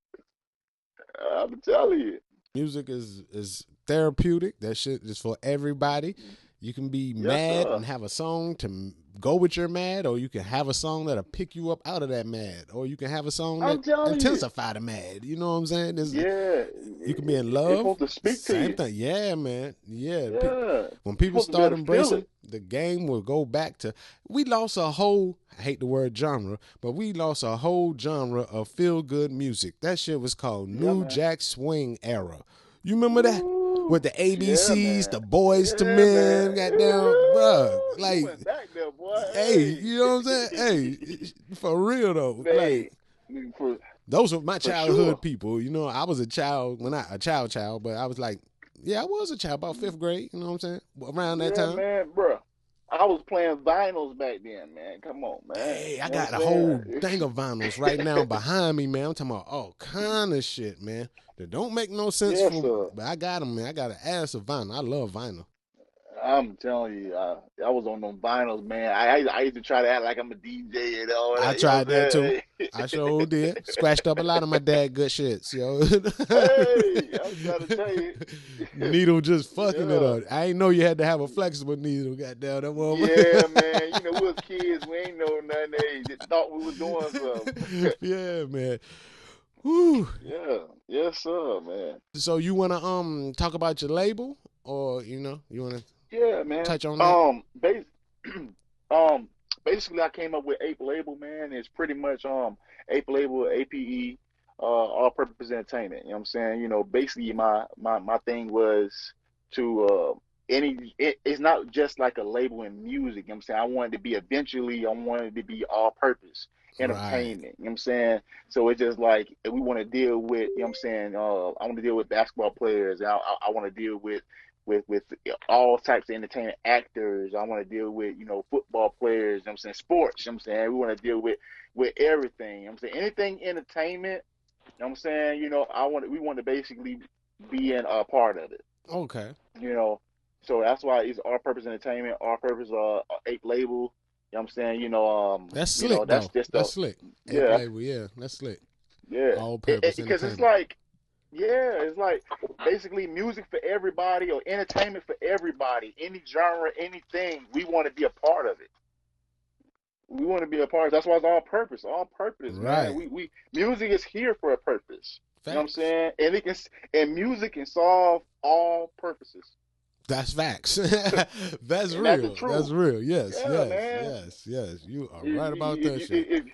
I'm telling you. Music is therapeutic. That shit is for everybody. You can be Yes, mad sir. and have a song to go with your mad, or you can have a song that'll pick you up out of that mad, or you can have a song that I'm telling you. intensify the mad. You know what I'm saying? Yeah, You can be in it's love. supposed to speak to Same you. thing. Yeah, man. Yeah. Yeah, When you're people supposed to be start able to feel embracing, it. the game will go back to. We lost a whole, I hate the word genre, but we lost a whole genre of feel good music. That shit was called Yeah, New man. Jack Swing era. You remember that? Ooh, With the yeah, ABCs, man. the boys to Yeah, man. men, goddamn, bruh. Ooh, you Like, went back there, boy. hey, you know what I'm saying? Hey, Hey, for real though. man, Like, for those were my for sure. childhood people. You know, I was a child when a child, but I was like, yeah, I was a child about fifth grade. You know what I'm saying? Around that Yeah, time. man, bro. I was playing vinyls back then, man. Come on, man. Hey, I You know got what a I'm whole thing saying? of vinyls right now behind me, man. I'm talking about all kind of shit, man. That don't make no sense Yes, for, sir. but I got them, man. I got an ass of vinyl. I love vinyl. I'm telling you, I was on them vinyls, man. I used to try to act like I'm a DJ and all I that. You know tried what that too. I'm saying? I sure did. Scratched up a lot of my dad good shits, yo. Hey, I'm trying to tell you. Needle just fucking it Yeah. up. I ain't know you had to have a flexible needle. Goddamn that Yeah, motherfucker. man. We was kids. We ain't know nothing. They just thought we was doing something. Yeah, man. Whew. Yeah. Yes, sir, man. So you wanna talk about your label, or you wanna Yeah, man. touch on that? Um, basically, I came up with Ape Label, man. It's pretty much Ape Label, APE, All Purpose Entertainment. You know what I'm saying? Basically, my thing was to it's not just like a label in music. You know what I'm saying? I wanted to be all purpose Right. entertainment. You know what I'm saying? So it's just like we want to deal with, you know what I'm saying? I want to deal with basketball players. I want to deal with all types of entertainment actors. I want to deal with, football players, you know what I'm saying, sports, you know what I'm saying. We want to deal with everything. You know what I'm saying? Anything entertainment, you know what I'm saying, we want to basically be in a part of it, Okay. you know. So that's why it's Our Purpose Entertainment, Our Purpose Ape Label, you know what I'm saying, That's slick that's though. just That's slick. Ape yeah, label, yeah, that's slick. yeah. All purpose Because it's entertainment. like, yeah, it's like basically music for everybody or entertainment for everybody. Any genre, anything, we want to be a part of it. We want to be a part. That's why it's all purpose, man. Right. We music is here for a purpose. You know what I'm Facts. saying? And music can solve all purposes. That's facts. That's And that's the real. That's truth. real. Yes, Yeah, yes, man. yes, yes. You are If right about if that you shit.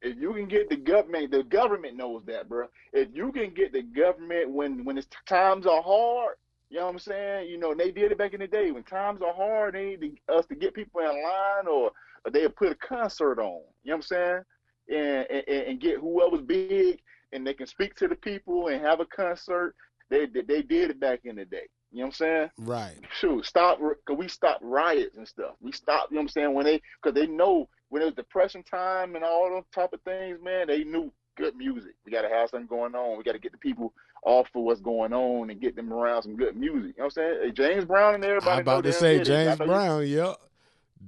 if you can get the government knows that, bro. If you can get the government when it's times are hard, you know what I'm saying? You know, they did it back in the day. When times are hard, they need us to get people in line, or they'll put a concert on. You know what I'm saying? And get whoever's big, and they can speak to the people and have a concert. They did it back in the day. You know what I'm saying? Right. Shoot, stop, cause we stopped riots and stuff. We stopped, you know what I'm saying, cause they know when it was depression time and all those type of things, man, they knew good music. We gotta have something going on. We gotta get the people off of what's going on and get them around some good music. You know what I'm saying? Hey, James Brown and I everybody know about they to done say did it. I James know you, Brown. Yep.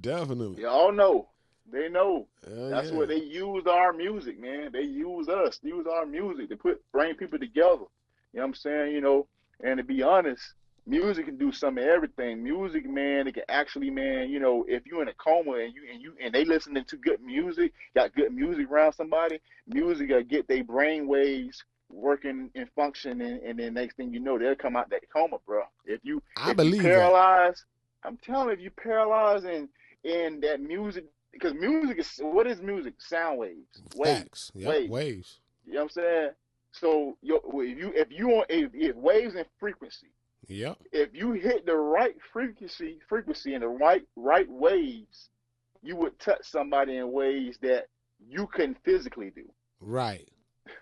Definitely. y'all know. They know. Hell That's yeah. what they used our music, man. They use us, use our music to bring people together. You know what I'm saying? You know, and to be honest, music can do some of everything. Music, man, it can actually, man, you know, if you're in a coma and they listening to good music, got good music around somebody, music will get their brain waves working and functioning, and then next thing you know, they'll come out that coma, bro. I If you believe that. paralyzed, I'm telling you, if you paralyzed in that music, because music is, what is music? Sound Facts. Yep. waves. Waves. You know what I'm saying? So if waves and frequency, Yep. if you hit the right frequency and the right waves, you would touch somebody in ways that you couldn't physically do. Right.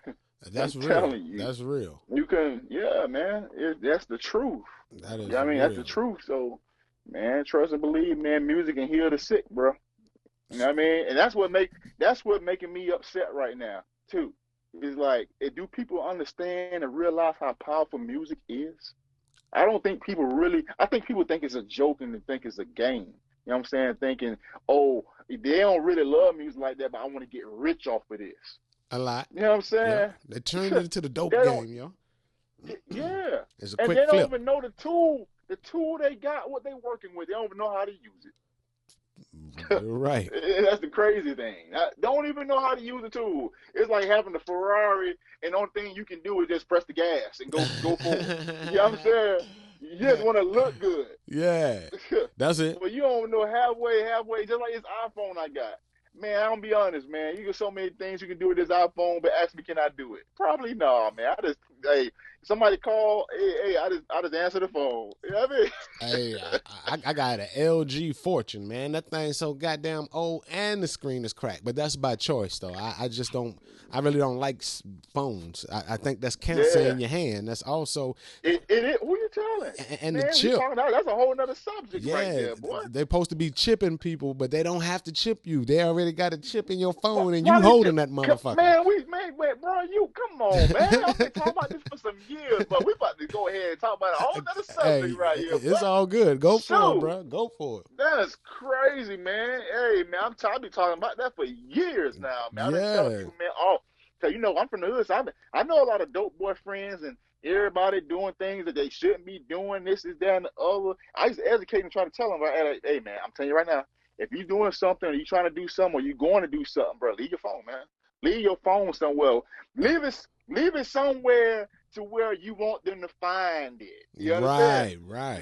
I'm That's real. telling you, That's real. you can. Yeah, man, that's the truth. That is Yeah, I mean that's the real. truth. So, man, trust and believe, man. Music can heal the sick, bro. You know what I mean? And that's what making me upset right now too. Is like, do people understand and realize how powerful music is? I don't think people really. I think people think it's a joke and they think it's a game. You know what I'm saying? Thinking, oh, they don't really love music like that, but I want to get rich off of this. A lot. You know what I'm Yep. saying? They turned it into the They dope don't. game, yo. Yeah, It's a and quick they don't flip. even know the tool. The tool they got, what they working with. They don't even know how to use it. You're right. That's the crazy thing. I don't even know how to use the tool. It's like having a Ferrari, and the only thing you can do is just press the gas and go forward. You know what I'm saying? You just want to look good. Yeah. That's it. But you don't know halfway, just like this iPhone I got. Man, I'm gonna be honest, man. You got so many things you can do with this iPhone, but ask me, can I do it? Probably no, man. Hey, somebody call, hey, I just answer the phone. You know what I mean? Hey, I got an LG Fortune, man. That thing's so goddamn old, and the screen is cracked. But that's by choice, though. I just don't. I really don't like phones. I think that's cancer Yeah. in your hand. That's also, Who you telling? and the Man, we chip. talking about, that's a whole nother subject right Yeah, there, boy. they're supposed to be chipping people, but they don't have to chip you. They already got a chip in your phone, and Why you did holding that motherfucker. man, bro, you come on, man. I've been talking about this for some years, but we about to go ahead and talk about a whole nother subject Hey, right here, boy. it's all good. Go for it, Shoot, bro. Go for it. that's crazy, man. Hey, man, I be talking about that for years now, man. I've been telling Yeah, people, man, cause you know I'm from the hood, so I know a lot of dope boy friends and everybody doing things that they shouldn't be doing. This is that and the other. I used to educate and try to tell them, right? Hey, man, I'm telling you right now, if you're doing something or you're trying to do something or you're going to do something, bro, leave your phone, man. Leave your phone somewhere. Leave it somewhere to where you want them to find it. You understand? Right.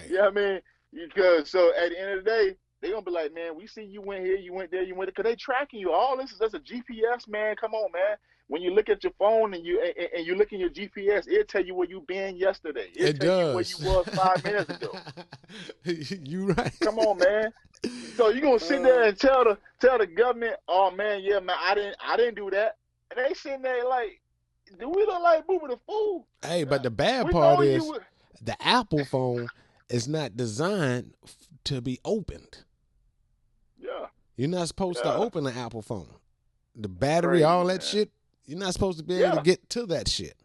Yeah, I mean, because so at the end of the day, they're gonna be like, man, we see you went here, you went there, you went there, because they tracking you. All this is just a GPS, man. Come on, man. When you look at your phone and you look in your GPS, it'll tell you where you been yesterday. It'll It tell you where does. you was 5 minutes ago. You right. Come on, man. So you gonna sit there and tell the government, oh man, yeah, man, I didn't do that. And they sitting there like, do we look like Booba the Fool? Hey, but the bad We part know is you. the Apple phone is not designed to be opened. Yeah, You're not supposed to yeah. open an Apple phone. The battery, Crazy, all that man. shit, you're not supposed to be able to get to that shit.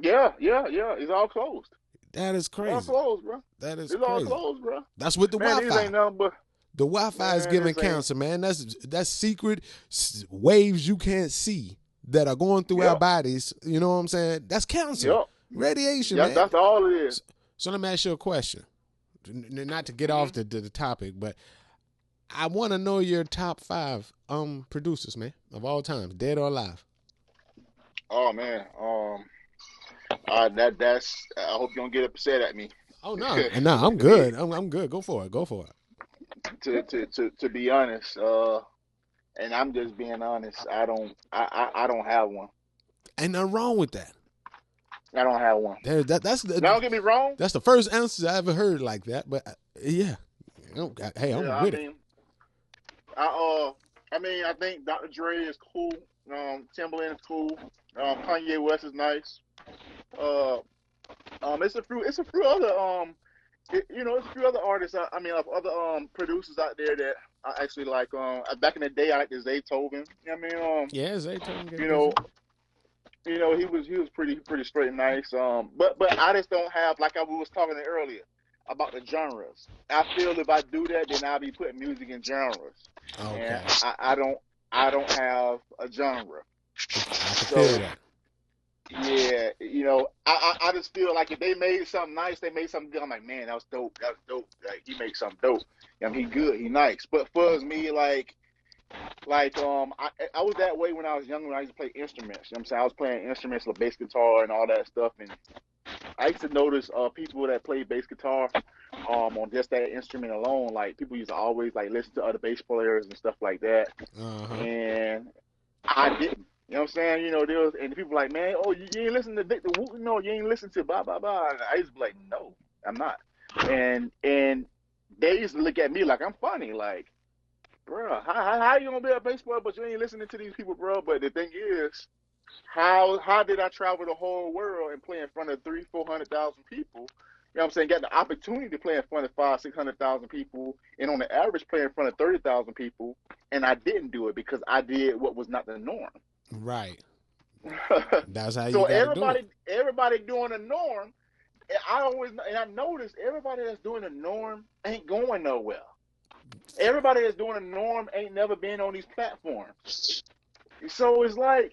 Yeah. It's all closed. That is It's all crazy. closed, bro. That is It's all crazy. closed, bro. That's with the Man, these Wi-Fi. ain't nothing but. The Wi-Fi is Man, giving this ain't- cancer, man. That's secret waves you can't see that are going through our Yep. bodies. You know what I'm saying? That's cancer. Yep. Radiation, Yeah, man. that's all it is. So let me ask you a question. Not to get off the topic, but I want to know your top 5 producers, man, of all time, dead or alive. Oh man, that's. I hope you don't get upset at me. Oh no, no, I'm to be good. I'm good. Go for it. Go for it. to be honest, and I'm just being honest. I don't have one. Ain't nothing wrong with that. I don't have one. That's Now, don't get me wrong. the first answer I ever heard like that. But yeah, hey, Yeah, I'm with it. I think Dr. Dre is cool. Timbaland is cool. Kanye West is nice. Uh, it's a few other it's a few other artists. Of other producers out there that I actually like. Back in the day, I liked Zaytoven. Yeah, Zay told him get You busy. know, he was pretty straight and nice. But I just don't have, like I was talking earlier about the genres. I feel if I do that, then I'll be putting music in genres, Okay, and I don't have a genre. I can So feel that. yeah, I just feel like if they made something nice, they made something good. I'm like, man, that was dope. That was dope. Like he made something dope. He good. He nice. But for me, I was that way when I was younger. When I used to play instruments. You know what I'm saying? I was playing instruments like bass guitar and all that stuff, and I used to notice people that play bass guitar on just that instrument alone. Like people used to always like listen to other bass players and stuff like that, Uh-huh. and I didn't. You know what I'm saying? There was, and people like, man, oh, you ain't listen to Victor Wooten, no, you ain't listen to blah blah blah. And I used to be like, no, I'm not. And they used to look at me like I'm funny, like, bro, how you gonna be a bass player but you ain't listening to these people, bro? But the thing is, how did I travel the whole world and play in front of 400,000 people? You know what I'm saying? Got the opportunity to play in front of 600,000 people, and on the average, play in front of 30,000 people, and I didn't do it because I did what was not the norm. Right. That's how you So got to do it. everybody doing the norm. I noticed everybody that's doing the norm ain't going nowhere. Everybody that's doing the norm ain't never been on these platforms. So it's like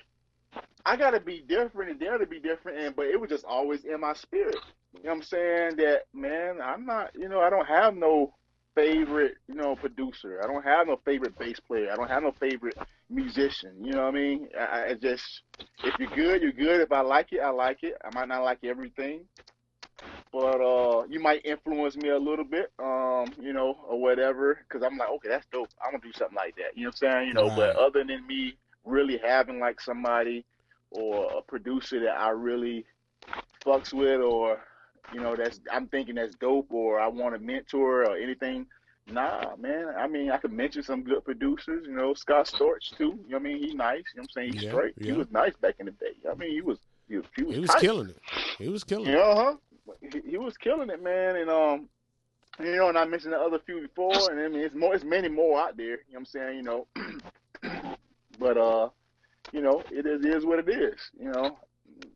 I gotta be different and dare to be different, but it was just always in my spirit. You know what I'm saying? That man, I'm not. I don't have no favorite, producer. I don't have no favorite bass player. I don't have no favorite musician. You know what I mean? I just, if you're good, you're good. If I like it, I like it. I might not like everything, but you might influence me a little bit, or whatever. Because I'm like, okay, that's dope. I'm gonna do something like that. You know what I'm saying? But Right. other than me really having like somebody or a producer that I really fucks with, or that's I'm thinking that's dope, or I want a mentor or anything. Nah, man. I could mention some good producers. Scott Storch too. You know what I mean? He nice. You know what I'm saying? He's Yeah. straight. He Yeah. was nice back in the day. He was He was tight. killing it. He was killing You it. know, huh? He was killing it, man. And and I mentioned the other few before, and I mean it's many more out there. You know what I'm saying? But it is what it is.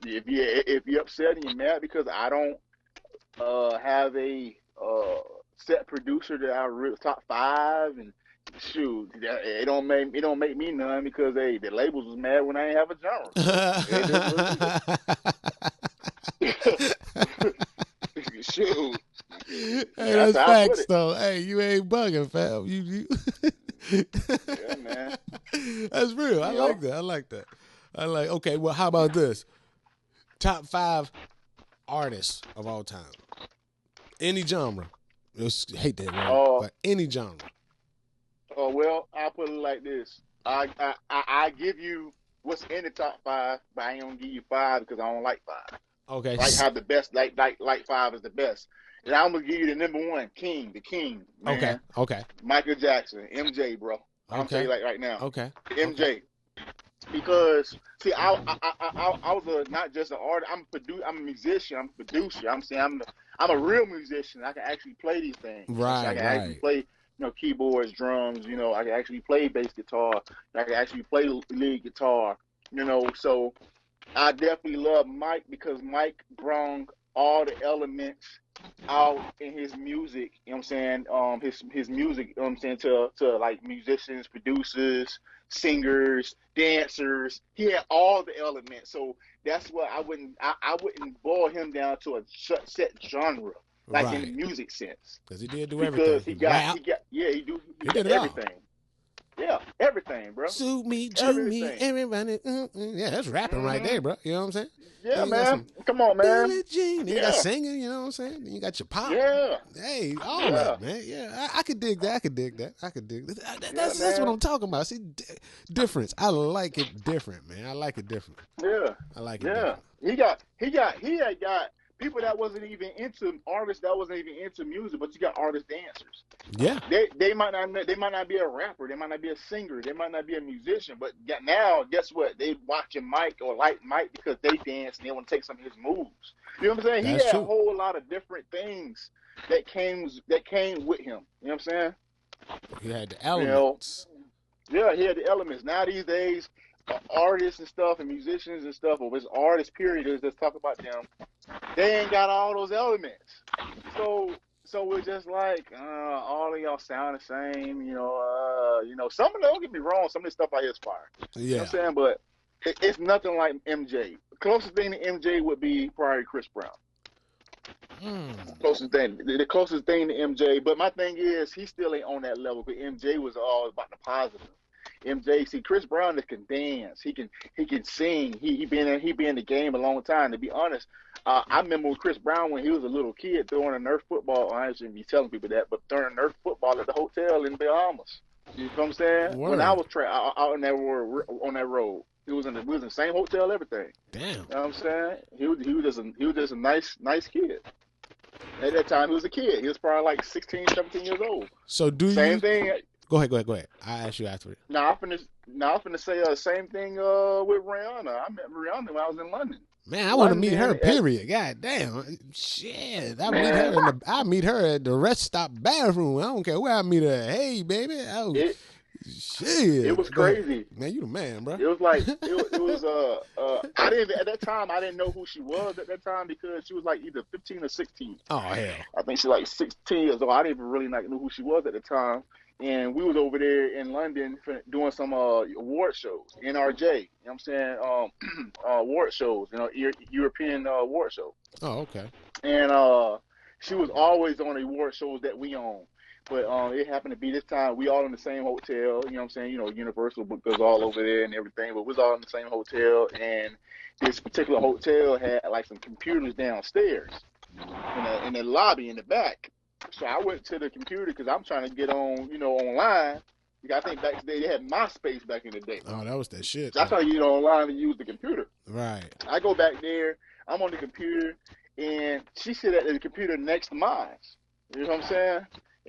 If you're upset and you're mad because I don't have a set producer that top five, and shoot, it don't make me none because the labels was mad when I ain't have a genre. So it is what it is. Shoot, Hey, that's that's how I put facts it. though. Hey, you ain't bugging, fam. Yeah, man. That's real. I You like know, that. I like that. Okay, well, how about this? Top 5 artists of all time. Any genre. Hate that word, uh, but any genre. well, I'll put it like this. I give you what's in the top five, but I ain't gonna give you five because I don't like five. Okay. Like how the best, like five is the best. And I'm gonna give you the number one, the king, Okay. man, Okay. Michael Jackson, MJ, bro. I'm telling Okay. you like right now, Okay. Okay. MJ. Because see, I was not just an artist. I'm a musician. I'm a producer. I'm saying I'm a real musician. I can actually play these things. You know what I'm saying? I Right. can actually Right. play, keyboards, drums. I can actually play bass guitar. I can actually play lead guitar. So I definitely love Mike because Mike brought all the elements out in his music, you know what I'm saying? His music, you know what I'm saying, to like musicians, producers, singers, dancers. He had all the elements. So that's what I wouldn't boil him down to a set genre. like in the Right. music sense, Because he did do everything. because He rap. he He did got it all. everything. Yeah, everything, bro. Sue me, Jew me, Everything. everybody. Yeah, that's rapping right Hmm. there, bro. You know what I'm saying? Yeah, Then you got man. some Come on, man. Billie Jean. Then you got Yeah, singing, you know what I'm saying? Then you got your pop. yeah, Hey, all yeah, that, man. Yeah, I could dig that. I could dig that. I could dig that. yeah, That's what man. I'm talking about. See, difference. I like it different, man. I like it different. Yeah, I like it yeah. different. He had got people that wasn't even into artists that wasn't even into music, but you got artist dancers. Yeah, They might not be a rapper, they might not be a singer, they might not be a musician, but now guess what? They watching Mike or like Mike because they dance and they want to take some of his moves. You know what I'm saying? He that's had a true. whole lot of different things that came with him. You know what I'm saying? He had the You know, elements. yeah, he had the elements. Now these days, artists and stuff and musicians and stuff, or it's artists period, let's talk about them. They ain't got all those elements. So we're just like, all of y'all sound the same, some of them, don't get me wrong, some of this stuff I hear is fire. You know what Yeah. I'm saying? But it's nothing like MJ. The closest thing to MJ would be probably Chris Brown. Mm. The closest thing to MJ. But my thing is, he still ain't on that level because MJ was all about the positive. MJ, see, Chris Brown that can dance, he can sing. He been in the game a long time. To be honest, I remember when Chris Brown, when he was a little kid, throwing a Nerf football. I shouldn't be telling people that, but throwing a Nerf football at the hotel in Bahamas. You know what I'm saying? When I Word. was out on that road, we was in the same hotel, everything. Damn. You know what I'm saying? He was just a nice kid. At that time, he was a kid. He was probably like 16, 17 years old. So do Same you? thing. Go ahead. I ask you after it. Now I'm finna say the same thing with Rihanna. I met Rihanna when I was in London. Man, I want to meet her. London, Period. God damn. Shit. man, I meet her at the rest stop bathroom. I don't care where I meet her at. Hey, baby. Oh, it shit. it was Go ahead. crazy. Man, you the man, bro. It was like it was I didn't at that time I didn't know who she was at that time because she was like either 15 or 16. Oh hell. I think she's like 16 years old. I didn't even really like know who she was at the time. And we was over there in London doing some award shows, NRJ. You know what I'm saying? Award shows, European award shows. Oh, okay. And she was always on the award shows that we own. But it happened to be this time we all in the same hotel. You know what I'm saying? Universal goes all over there and everything. But we was all in the same hotel, and this particular hotel had like some computers downstairs in the lobby in the back. So I went to the computer because I'm trying to get on, online. I think back today they had MySpace back in the day. Oh, that was that shit. So I try to get online and use the computer. Right. I go back there. I'm on the computer, and she sit at the computer next to mine. You know what I'm saying?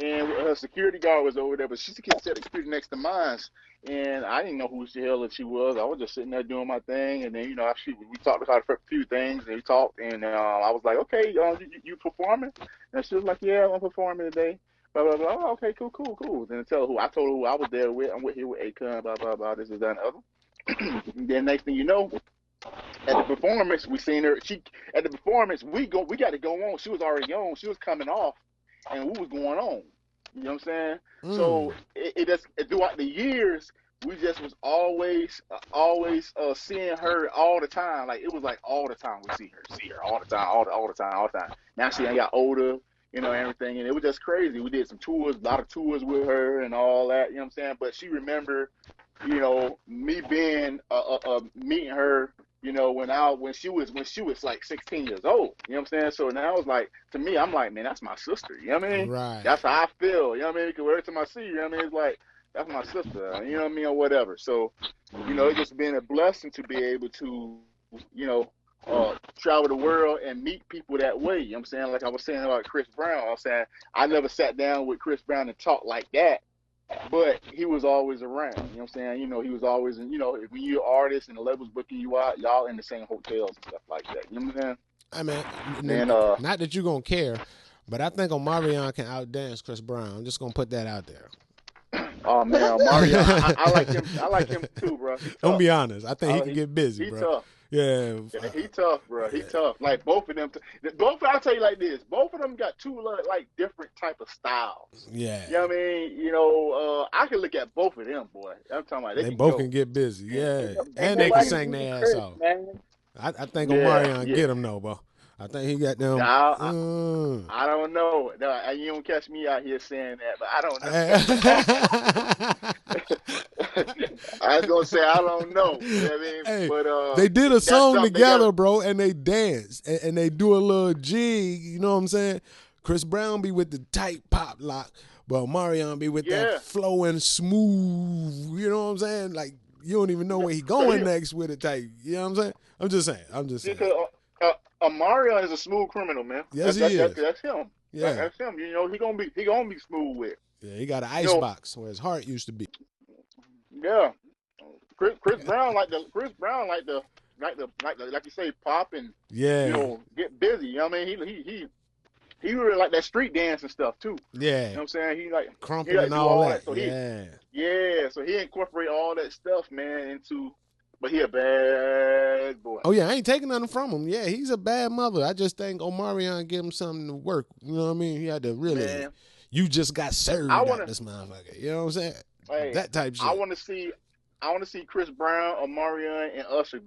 And her security guard was over there, but she sat at the computer next to mine. And I didn't know who the hell she was. I was just sitting there doing my thing, and then we talked about a few things, and we talked, and I was like, okay, you performing? And she was like, yeah, I'm performing today. Blah blah blah. Oh, okay, cool. Then I told her who I was there with. I'm here with Akon. Blah blah blah. This is that and the other. Then next thing you know, at the performance, we seen her. At the performance, we got to go on. She was already on. She was coming off, and we was going on. You know what I'm saying? So it just throughout the years, we just was always seeing her all the time. Like it was like all the time we see her all the time. Now she got older, everything, and it was just crazy. We did some tours, a lot of tours with her and all that. You know what I'm saying? But she remembered, me being meeting her. When she was like 16 years old, you know what I'm saying? So now it's like, to me, I'm like, man, that's my sister. You know what I mean? Right. That's how I feel. You know what I mean? Because every time I see her, you know what I mean? It's like, that's my sister. You know what I mean? Or whatever. So, it's just been a blessing to be able to, travel the world and meet people that way. You know what I'm saying? Like I was saying about Chris Brown. I was saying, I never sat down with Chris Brown and talked like that. But he was always around, you know what I'm saying? He was always, when you're an artist and the label's booking you out, y'all in the same hotels and stuff like that. You know what I'm saying? I mean, And, not that you're going to care, but I think Omarion can outdance Chris Brown. I'm just going to put that out there. Oh, man, Mario, I like him. I like him too, bro. Don't be honest. I think he can get busy, he bro. Tough. Yeah. He tough, bro. He tough. Like both of them. I'll tell you like this. Both of them got two like different type of styles. Yeah. You know what I mean? I can look at both of them, boy. I'm talking about they both can get busy. Yeah. And they can sing their ass off. I think Omarion get him though, bro. I think he got them. Now, I don't know. No, you don't catch me out here saying that, but I don't know. I was gonna say I don't know. You know what I mean? Hey, But they did a that's song something they got. together, bro, and they dance and they do a little jig. You know what I'm saying? Chris Brown be with the tight pop lock, but Marion be with that Yeah. flowing smooth. You know what I'm saying? Like you don't even know where he So going next with it. Type. You know what I'm saying? I'm just saying. because Mario is a smooth criminal, man. Yes, he is. That's him. Yeah. That's him. You know, he gonna be smooth with it. Yeah, he got an You ice know, box where his heart used to be. yeah. Chris Brown like you say pop and Yeah. get busy. You know what I mean? He really like that street dance and stuff too. Yeah. You know what I'm saying? He like Crumping and all that. So Yeah. so he incorporate all that stuff, man, into. But he a bad boy. Oh yeah, I ain't taking nothing from him. Yeah, he's a bad mother. I just think Omarion give him something to work. You know what I mean? He had to really. Man, you just got served out this motherfucker. You know what I'm saying? Hey, that type shit. I want to see Chris Brown, Omarion, and Usher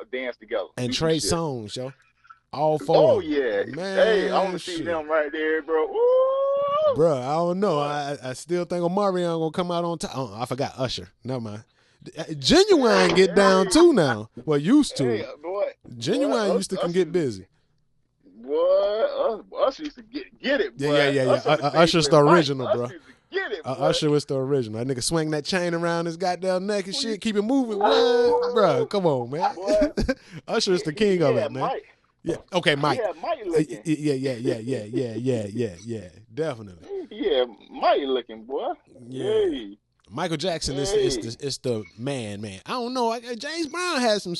dance together. And Trey Songz, yo. All four. Oh yeah, man. Hey, I want to see them right there, bro. Ooh. Bro, I don't know. I still think Omarion gonna come out on top. Oh, I forgot Usher. Never mind. Genuine get down too now. Well, used to. Hey, boy, Genuine used to come get busy. Boy, Usher used to get it, boy. Yeah. Usher's the original, bro. Get it, boy. Usher was the original. That nigga swing that chain around his goddamn neck and shit, keep it moving. What? Bro, come on, man. Usher is the king of it, man. Mike. Yeah. Okay, Mike. Yeah, Mike looking. Yeah. Definitely. Yeah, Mike looking, boy. Yeah. Hey. Michael Jackson is the man. I don't know. James Brown has some,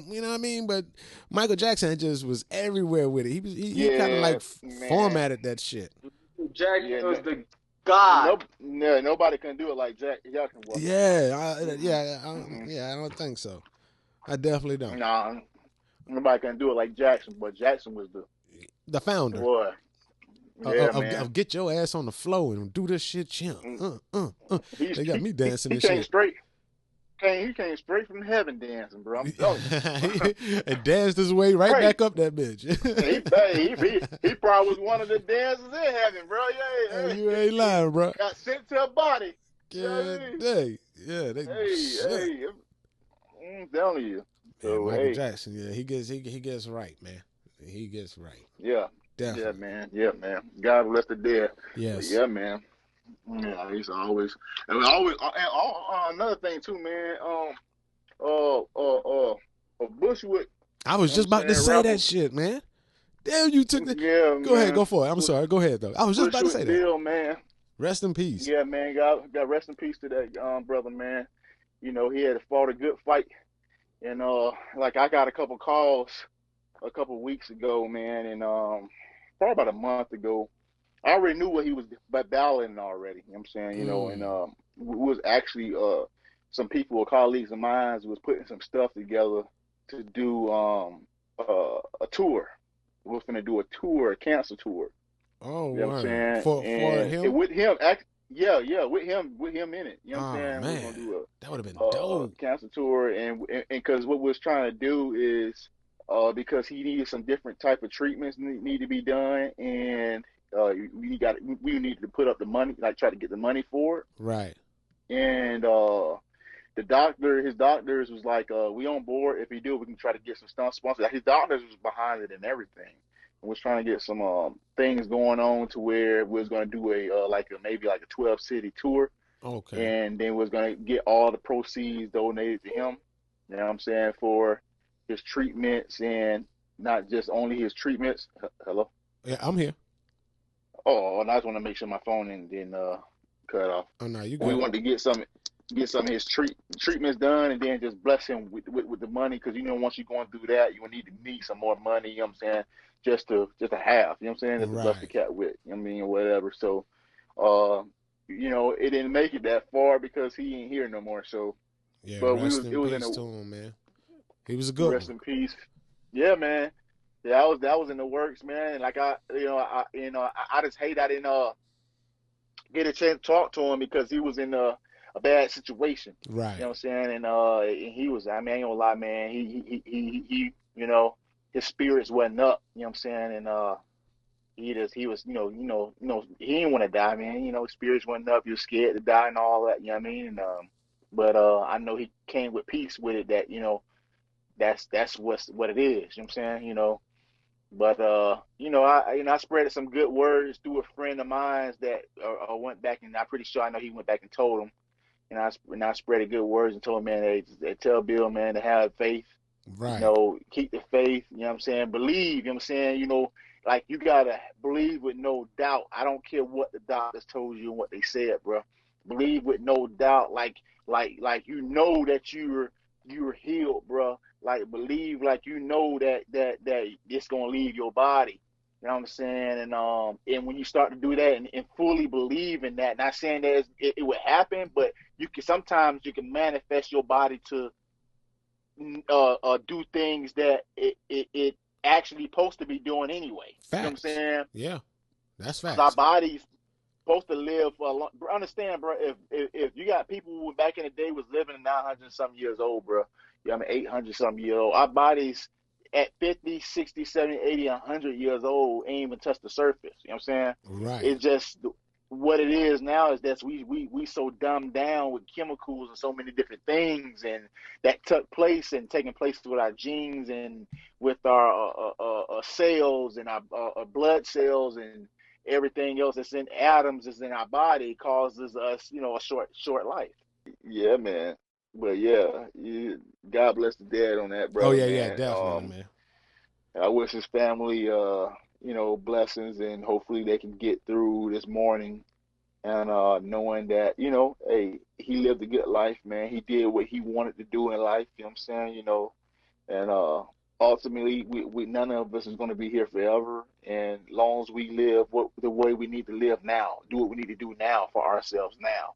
you know what I mean? But Michael Jackson just was everywhere with it. He kind of like formatted that shit. Jackson was the god. Nobody can do it like Jackson was. I don't think so. I definitely don't. Nah, nobody can do it like Jackson, but Jackson was the founder. Boy. Of get your ass on the floor and do this shit, champ. They got me dancing and shit. He came straight from heaven dancing, bro. I'm telling you. And danced his way right back up that bitch. he probably was one of the dancers in heaven, bro. Yeah, you ain't lying, bro. Got sent to a body. Good day. Yeah, I'm telling you. So, Michael Jackson, yeah, he gets right, man. He gets right. Yeah. Definitely. Yeah, man. God bless the dead. Yes. But yeah, man. Yeah, he's always. Another thing too, man. Bushwick. I was just about to say that shit, man. Damn, you took the. Yeah, go ahead, go for it. I'm sorry. Go ahead though. I was just about to say that. Man. Rest in peace. Yeah, man. God rest in peace to that brother, man. You know, he had fought a good fight, and like I got a couple calls a couple weeks ago, man, and probably about a month ago. I already knew what he was battling already. You know what I'm saying? You know, and we was actually some people or colleagues of mine was putting some stuff together to do a tour. We was gonna do a cancer tour. Oh, you know what I'm saying? For him? With him, with him in it. You know what I'm saying? Man. We're gonna do that would have been dope. A cancer tour, and because what we was trying to do is because he needed some different type of treatments need to be done, and we needed to put up the money, like try to get the money for it. Right. And his doctors was like, we on board. If he do, we can try to get some stuff sponsored. His doctors was behind it and everything. And was trying to get some things going on to where we was going to do maybe a 12 city tour. Okay. And then was going to get all the proceeds donated to him. You know what I'm saying? For his treatments, and not just only his treatments. Hello? Yeah, I'm here. Oh, and I just want to make sure my phone didn't cut off. Oh no, you good. We wanted to get some of his treatments done, and then just bless him with the money, because once you're going through that, you will need some more money. You know what I'm saying? Just to have. You know what I'm saying? Just to bless the cat with. You know what I mean? Or whatever. So, it didn't make it that far because he ain't here no more. So, yeah. But rest in peace to him, man. He was a good rest one. in peace. Yeah, man. Yeah, that was in the works, man. Like I just hate I didn't get a chance to talk to him because he was in a bad situation. Right. You know what I'm saying? And he was, I ain't gonna lie, man. He his spirits wasn't up. You know what I'm saying? And he was, he didn't want to die, man. Spirits wasn't up. He was scared to die and all that. You know what I mean? And but I know he came with peace with it. That that's what it is. You know what I'm saying? But I spread some good words through a friend of mine that went back, and I'm pretty sure I know he went back and told him, and I spread good words and told him, man, they tell Bill, man, to have faith, Right. keep the faith, you know what I'm saying, believe, you know what I'm saying, like you gotta believe with no doubt. I don't care what the doctors told you and what they said, bro. Believe with no doubt, like that you're healed, bro. Like believe like that it's gonna leave your body. You know what I'm saying? And when you start to do that and fully believe in that, not saying that it would happen, but sometimes you can manifest your body to do things that it actually supposed to be doing anyway. Facts. You know what I'm saying? Yeah, that's Because facts. our bodies supposed to live for a long. Understand, bro? If you got people who back in the day was living 900 something years old, bro. I mean 800 something years old. Our bodies at 50, 60, 70, 80, 100 years old ain't even touch the surface. You know what I'm saying? Right. It's just what it is now is that we so dumbed down with chemicals and so many different things, and that took place and taking place with our genes and with our cells and our blood cells and everything else that's in atoms is in our body causes us, a short life. Yeah, man. But yeah, God bless the dead on that, brother. Oh yeah, man. yeah, definitely, man. I wish his family, blessings, and hopefully they can get through this morning and knowing that, hey, he lived a good life, man. He did what he wanted to do in life, you know what I'm saying, and ultimately, we none of us is going to be here forever, and as long as we live the way we need to live now, do what we need to do now for ourselves now,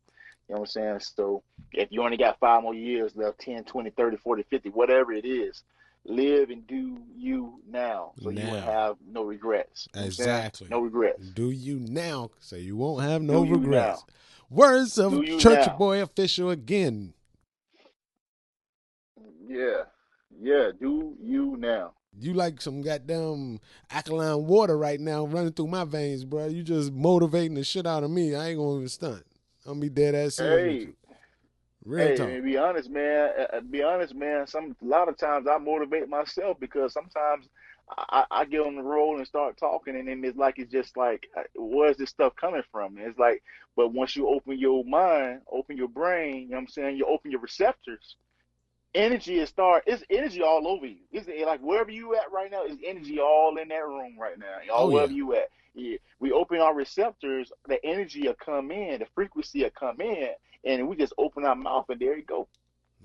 you know what I'm saying? So if you only got 5 more years left, 10, 20, 30, 40, 50, whatever it is, live and do you now so you won't have no regrets. You know Exactly. No regrets. Do you now so you won't have no Do you regrets. now. Words of Do you Church now. Boi Official again. Yeah. Yeah. Do you now. You like some goddamn alkaline water right now running through my veins, bro. You just motivating the shit out of me. I ain't gonna even stunt. I'm gonna be dead ass serious with you. Real talk. Be honest, man. Be honest, man. A lot of times I motivate myself because sometimes I get on the road and start talking, and then it's just like, where's this stuff coming from? And it's like, but once you open your mind, open your brain, you know what I'm saying? You open your receptors. It's energy all over you. It's like wherever you at right now, is energy all in that room right now. Wherever you at. Yeah. We open our receptors, the energy will come in, the frequency will come in, and we just open our mouth and there you go.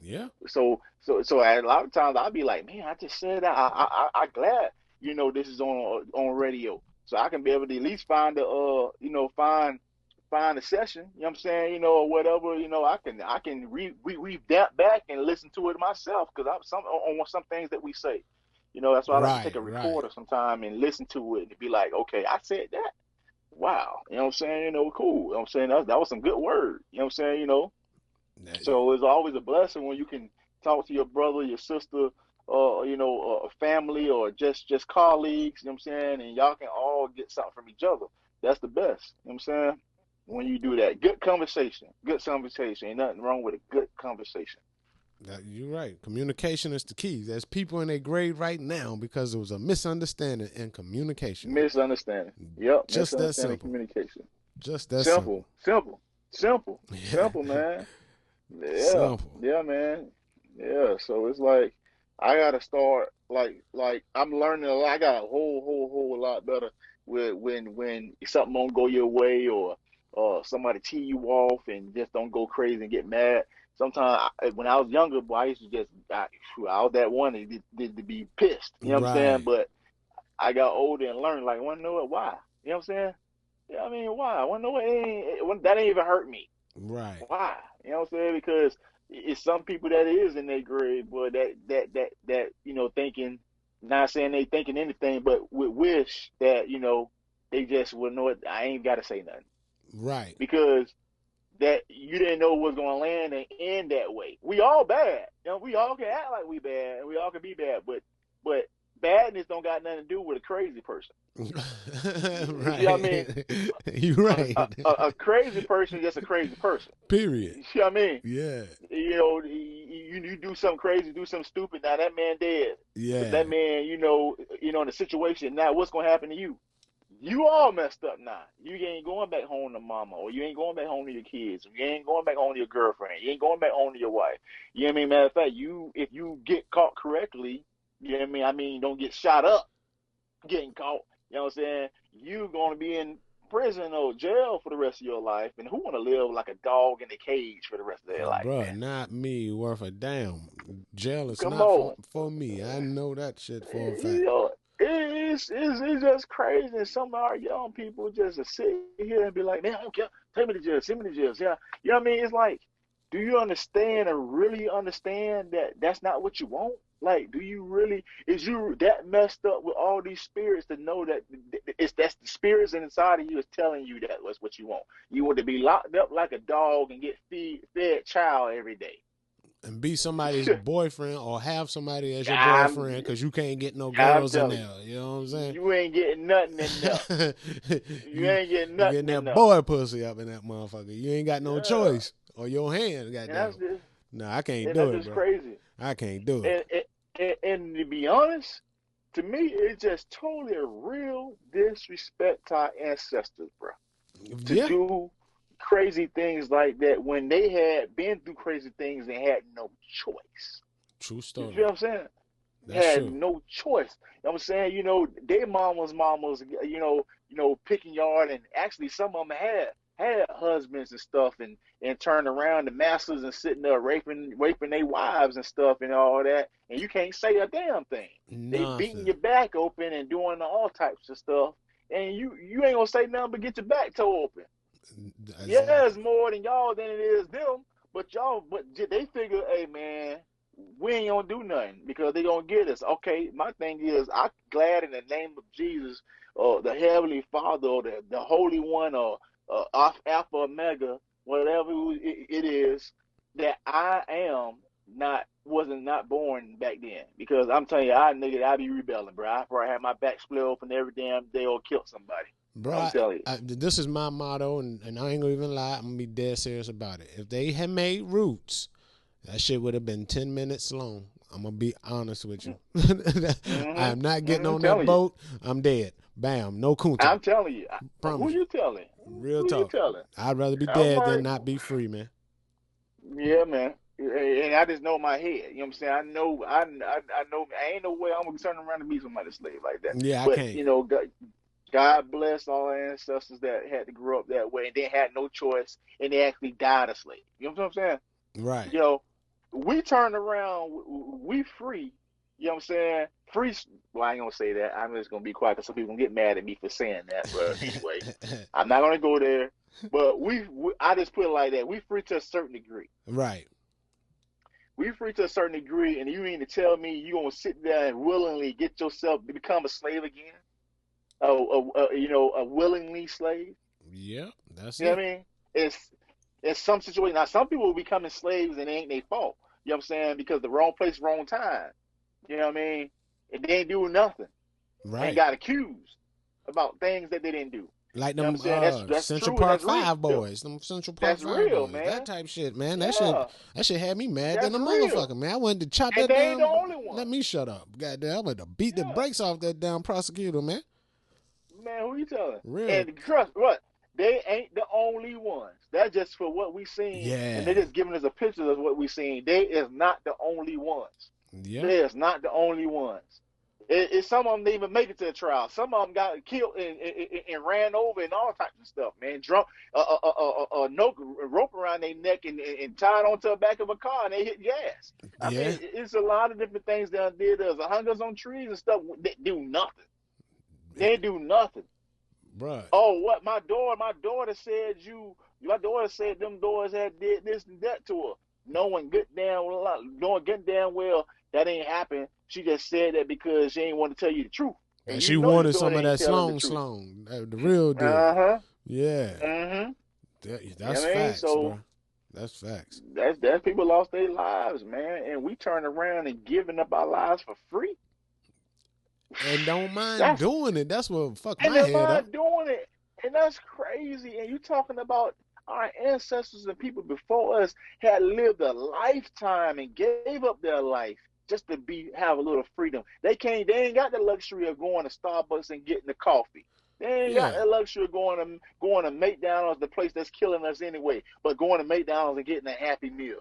Yeah. So a lot of times I'll be like, man, I just said that. I glad, this is on radio. So I can be able to at least find find a session, you know what I'm saying, or whatever, I can read that back and listen to it myself because I'm on some things that we say. That's why I like to take a recorder sometime and listen to it and be like, okay, I said that. Wow. You know what I'm saying? Cool. You know what I'm saying? That was some good word. You know what I'm saying? So it's always a blessing when you can talk to your brother, your sister, a family or just colleagues, you know what I'm saying? And y'all can all get something from each other. That's the best. You know what I'm saying? When you do that. Good conversation. Ain't nothing wrong with a good conversation. You're right. Communication is the key. There's people in their grave right now because there was a misunderstanding in communication. Misunderstanding. Yep. Just that simple. Communication. Just that simple. Simple, yeah. Simple, man. Yeah. Simple. Yeah, man. Yeah. So it's like I gotta start like I'm learning a lot. I got a whole lot better with when something don't go your way or somebody tee you off and just don't go crazy and get mad. Sometimes when I was younger, boy, I used to just I was that one that did to be pissed. You know what I'm saying? But I got older and learned like, want to know why? You know what I'm saying? Yeah, I mean, why? I want to know that ain't even hurt me. Right. Why? You know what I'm saying? Because it's some people that is in their grave, but that thinking, not saying they thinking anything, but would wish that they just would know it. I ain't got to say nothing. Right. Because that you didn't know what's going to land and end that way. We all bad. We all can act like we bad and we all can be bad, but badness don't got nothing to do with a crazy person. Right. You know what I mean? You right. A crazy person is just a crazy person. Period. You know what I mean? Yeah. You know, you do something crazy, do something stupid. Now that man dead. Yeah. But that man, in the situation. Now what's gonna happen to you? You all messed up now. You ain't going back home to mama, or you ain't going back home to your kids, or you ain't going back home to your girlfriend, you ain't going back home to your wife. You know what I mean? Matter of fact, if you get caught correctly, you know what I mean? Don't get shot up getting caught. You know what I'm saying? You gonna be in prison or jail for the rest of your life, and who wanna live like a dog in a cage for the rest of their life, Bruh, man? not me worth a damn. Jail is Come not on. for me. I know that shit for a fact. You know, it's just crazy. And some of our young people just sit here and be like, man, I don't care. Take me to jail. Send me to jail. Yeah. You know what I mean? It's like, do you understand and really understand that that's not what you want? Like, do you really, is you that messed up with all these spirits to know that that's the spirits inside of you is telling you that was what you want? You want to be locked up like a dog and get fed child every day. And be somebody's boyfriend or have somebody as your I'm, boyfriend because you can't get no I'm girls in telling there. You know what I'm saying? you ain't getting nothing in there. You ain't getting you nothing getting in that there. boy pussy up in that motherfucker. You ain't got no Yeah. choice or your hand. And Goddamn. that's just, No, I can't and do that's it, just bro. crazy. I can't do it. And to be honest, to me, it's just totally a real disrespect to our ancestors, bro. To Yeah. do crazy things like that when they had been through crazy things and had no choice. True You story. feel what I'm saying? That's Had true. no choice. You know what I'm saying? Their mamas, picking yard, and actually some of them had husbands and stuff, and turned around the masters and sitting there raping their wives and stuff and all that, and you can't say a damn thing. They beating Nothing. your back open and doing all types of stuff, and you ain't gonna say nothing but get your back toe open. Yeah, it's Exactly. more than y'all than it is them. But they figure, hey man, we ain't gonna do nothing because they gonna get us. Okay, my thing is, I'm glad in the name of Jesus, or the Heavenly Father, or the Holy One, or Alpha Omega, whatever it is, that I am wasn't not born back then. Because I'm telling you, I be rebelling, bro. I probably had my back split open every damn day or killed somebody. I'm Bro, telling you. this is my motto, and I ain't gonna even lie. I'm gonna be dead serious about it. If they had made roots, that shit would have been 10 minutes long. I'm gonna be honest with you. I am not getting on that Telling you. boat. I'm dead. Bam. No kunta. I'm telling you. Who Promise you. you telling? Real Who you talk. telling? I'd rather be I'm dead than like, not be free, man. yeah, man. And I just know my head. You know what I'm saying? I know. I ain't no way I'm gonna turn around and be somebody's slave like that. Yeah, I But can't. God bless all our ancestors that had to grow up that way and they had no choice and they actually died a slave. You know what I'm saying? Right. You know, we turned around, we free. You know what I'm saying? Free. Well, I ain't gonna say that. I'm just gonna be quiet because some people gonna get mad at me for saying that. But anyway, I'm not gonna go there. But I just put it like that. We free to a certain degree. Right. We free to a certain degree, and you mean to tell me you gonna sit there and willingly get yourself to become a slave again? A willingly slave. Yeah, that's You know what it. I mean? It's some situation. Now, some people will becoming slaves and it ain't their fault. You know what I'm saying? Because the wrong place, wrong time. You know what I mean? And they ain't do nothing and Right. got accused about things that they didn't do. Like You know what I'm them saying? That's Central true and Park that's real. Five boys. Them Central Park That's Five real, boys. That man. type shit, man. Yeah, That shit had me mad than that's a real. motherfucker, man. I wanted to chop And that they ain't the down. only Let ones. me shut up. Goddamn, I wanted to beat the Yeah. brakes off that damn prosecutor, man. Man, who you telling? Real. And trust what? They ain't the only ones. That's just for what we seen, and they're Yeah. just giving us a picture of what we seen. They is not the only ones. Yeah. They is not the only ones. Some of them didn't even make it to the trial. Some of them got killed and ran over and all types of stuff, man. Drunk, no rope around their neck and tied onto the back of a car and they hit gas. I Yeah. mean, it's a lot of different things that did. There's hung us on trees and stuff that do nothing. They do nothing. Bruh. Oh, what my daughter said my daughter said them doors had did this and that to her. Knowing good damn well that ain't happened. She just said that because she ain't want to tell you the truth. And And you she know your wanted daughter some of ain't that telling the slong truth. slong. The real deal. Uh-huh. Yeah. Mm-hmm. You know That's what I mean? facts, So bro. That's facts. that's people lost their lives, man. And we turn around and giving up our lives for free. and don't mind That's doing it. That's what fucked and my they're head up. not doing it, and that's crazy. And you talking about our ancestors and people before us had lived a lifetime and gave up their life just to have a little freedom. They ain't got the luxury of going to Starbucks and getting the coffee. They ain't got Yeah, the luxury of going to McDonald's, the place that's killing us anyway, but going to McDonald's and getting a Happy Meal.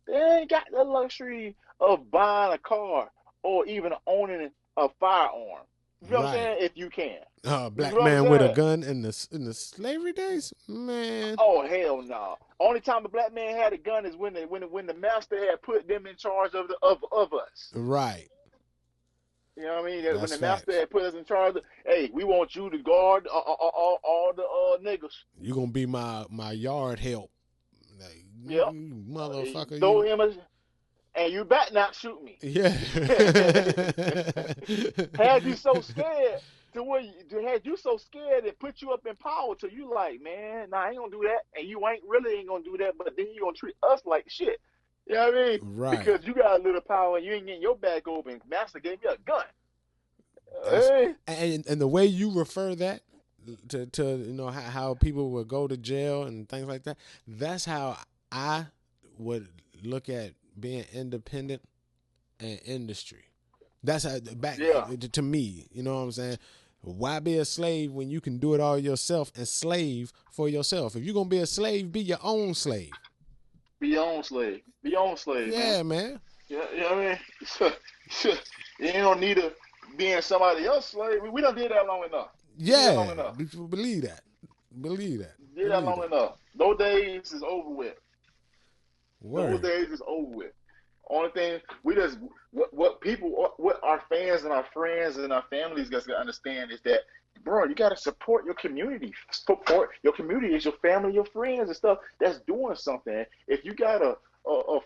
They ain't got the luxury of buying a car or even owning a firearm. You know what I'm right. saying? If you can. You know Black what I'm man with a saying? gun in the slavery days, man. Oh hell no! Only time a black man had a gun is when the master had put them in charge of us. Right. You know what I mean? When That's the master facts. had put us in charge, hey, we want you to guard all the niggas. You gonna be my yard help, like, Yep. motherfucker. Throw You him and you better not shoot me. yeah. Had you so scared had you so scared it put you up in power till you like, man, nah, I ain't gonna do that, and you ain't gonna do that, but then you gonna treat us like shit. You know what I mean? Right. Because you got a little power and you ain't getting your back open. Master gave you a gun. That's Hey, and the way you refer that to how people would go to jail and things like that. That's how I would look at being independent and industry. That's how back yeah, to me. You know what I'm saying? Why be a slave when you can do it all yourself and slave for yourself? If you're gonna be a slave, be your own slave. be your own slave. Be your own slave, man. Yeah, man. Yeah, you know what I mean? You don't need to be in somebody else's slave. We done did that long enough. We did that long Yeah, enough. believe that. Believe that. Did that Believe long that. enough. Those days is over with. Those Word. days is over with. Only thing we just what our fans and our friends and our families got to understand is that, bro, you got to support your community. Support your community is your family, your friends, and stuff that's doing something. If you got a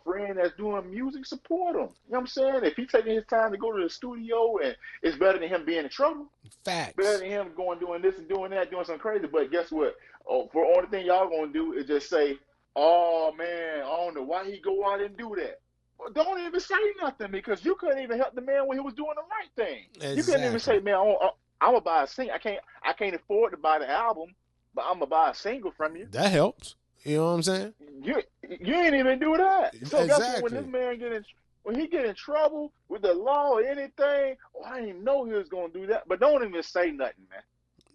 friend that's doing music, support him. You know what I'm saying? If he's taking his time to go to the studio, and it's better than him being in trouble. Better Facts. than him doing this and doing that, doing something crazy. But guess what? Oh, for only thing y'all gonna do is just say, "Oh man, I don't know why he go out and do that." Well, don't even say nothing because you couldn't even help the man when he was doing the right thing. You couldn't even say, Exactly. "Man, I'm gonna buy a single. I can't afford to buy the album, but I'm gonna buy a single from you." That helps. You know what I'm saying? You ain't even do that. So guess what? When this Exactly. man when he get in trouble with the law or anything, oh, I didn't know he was gonna do that. But don't even say nothing, man.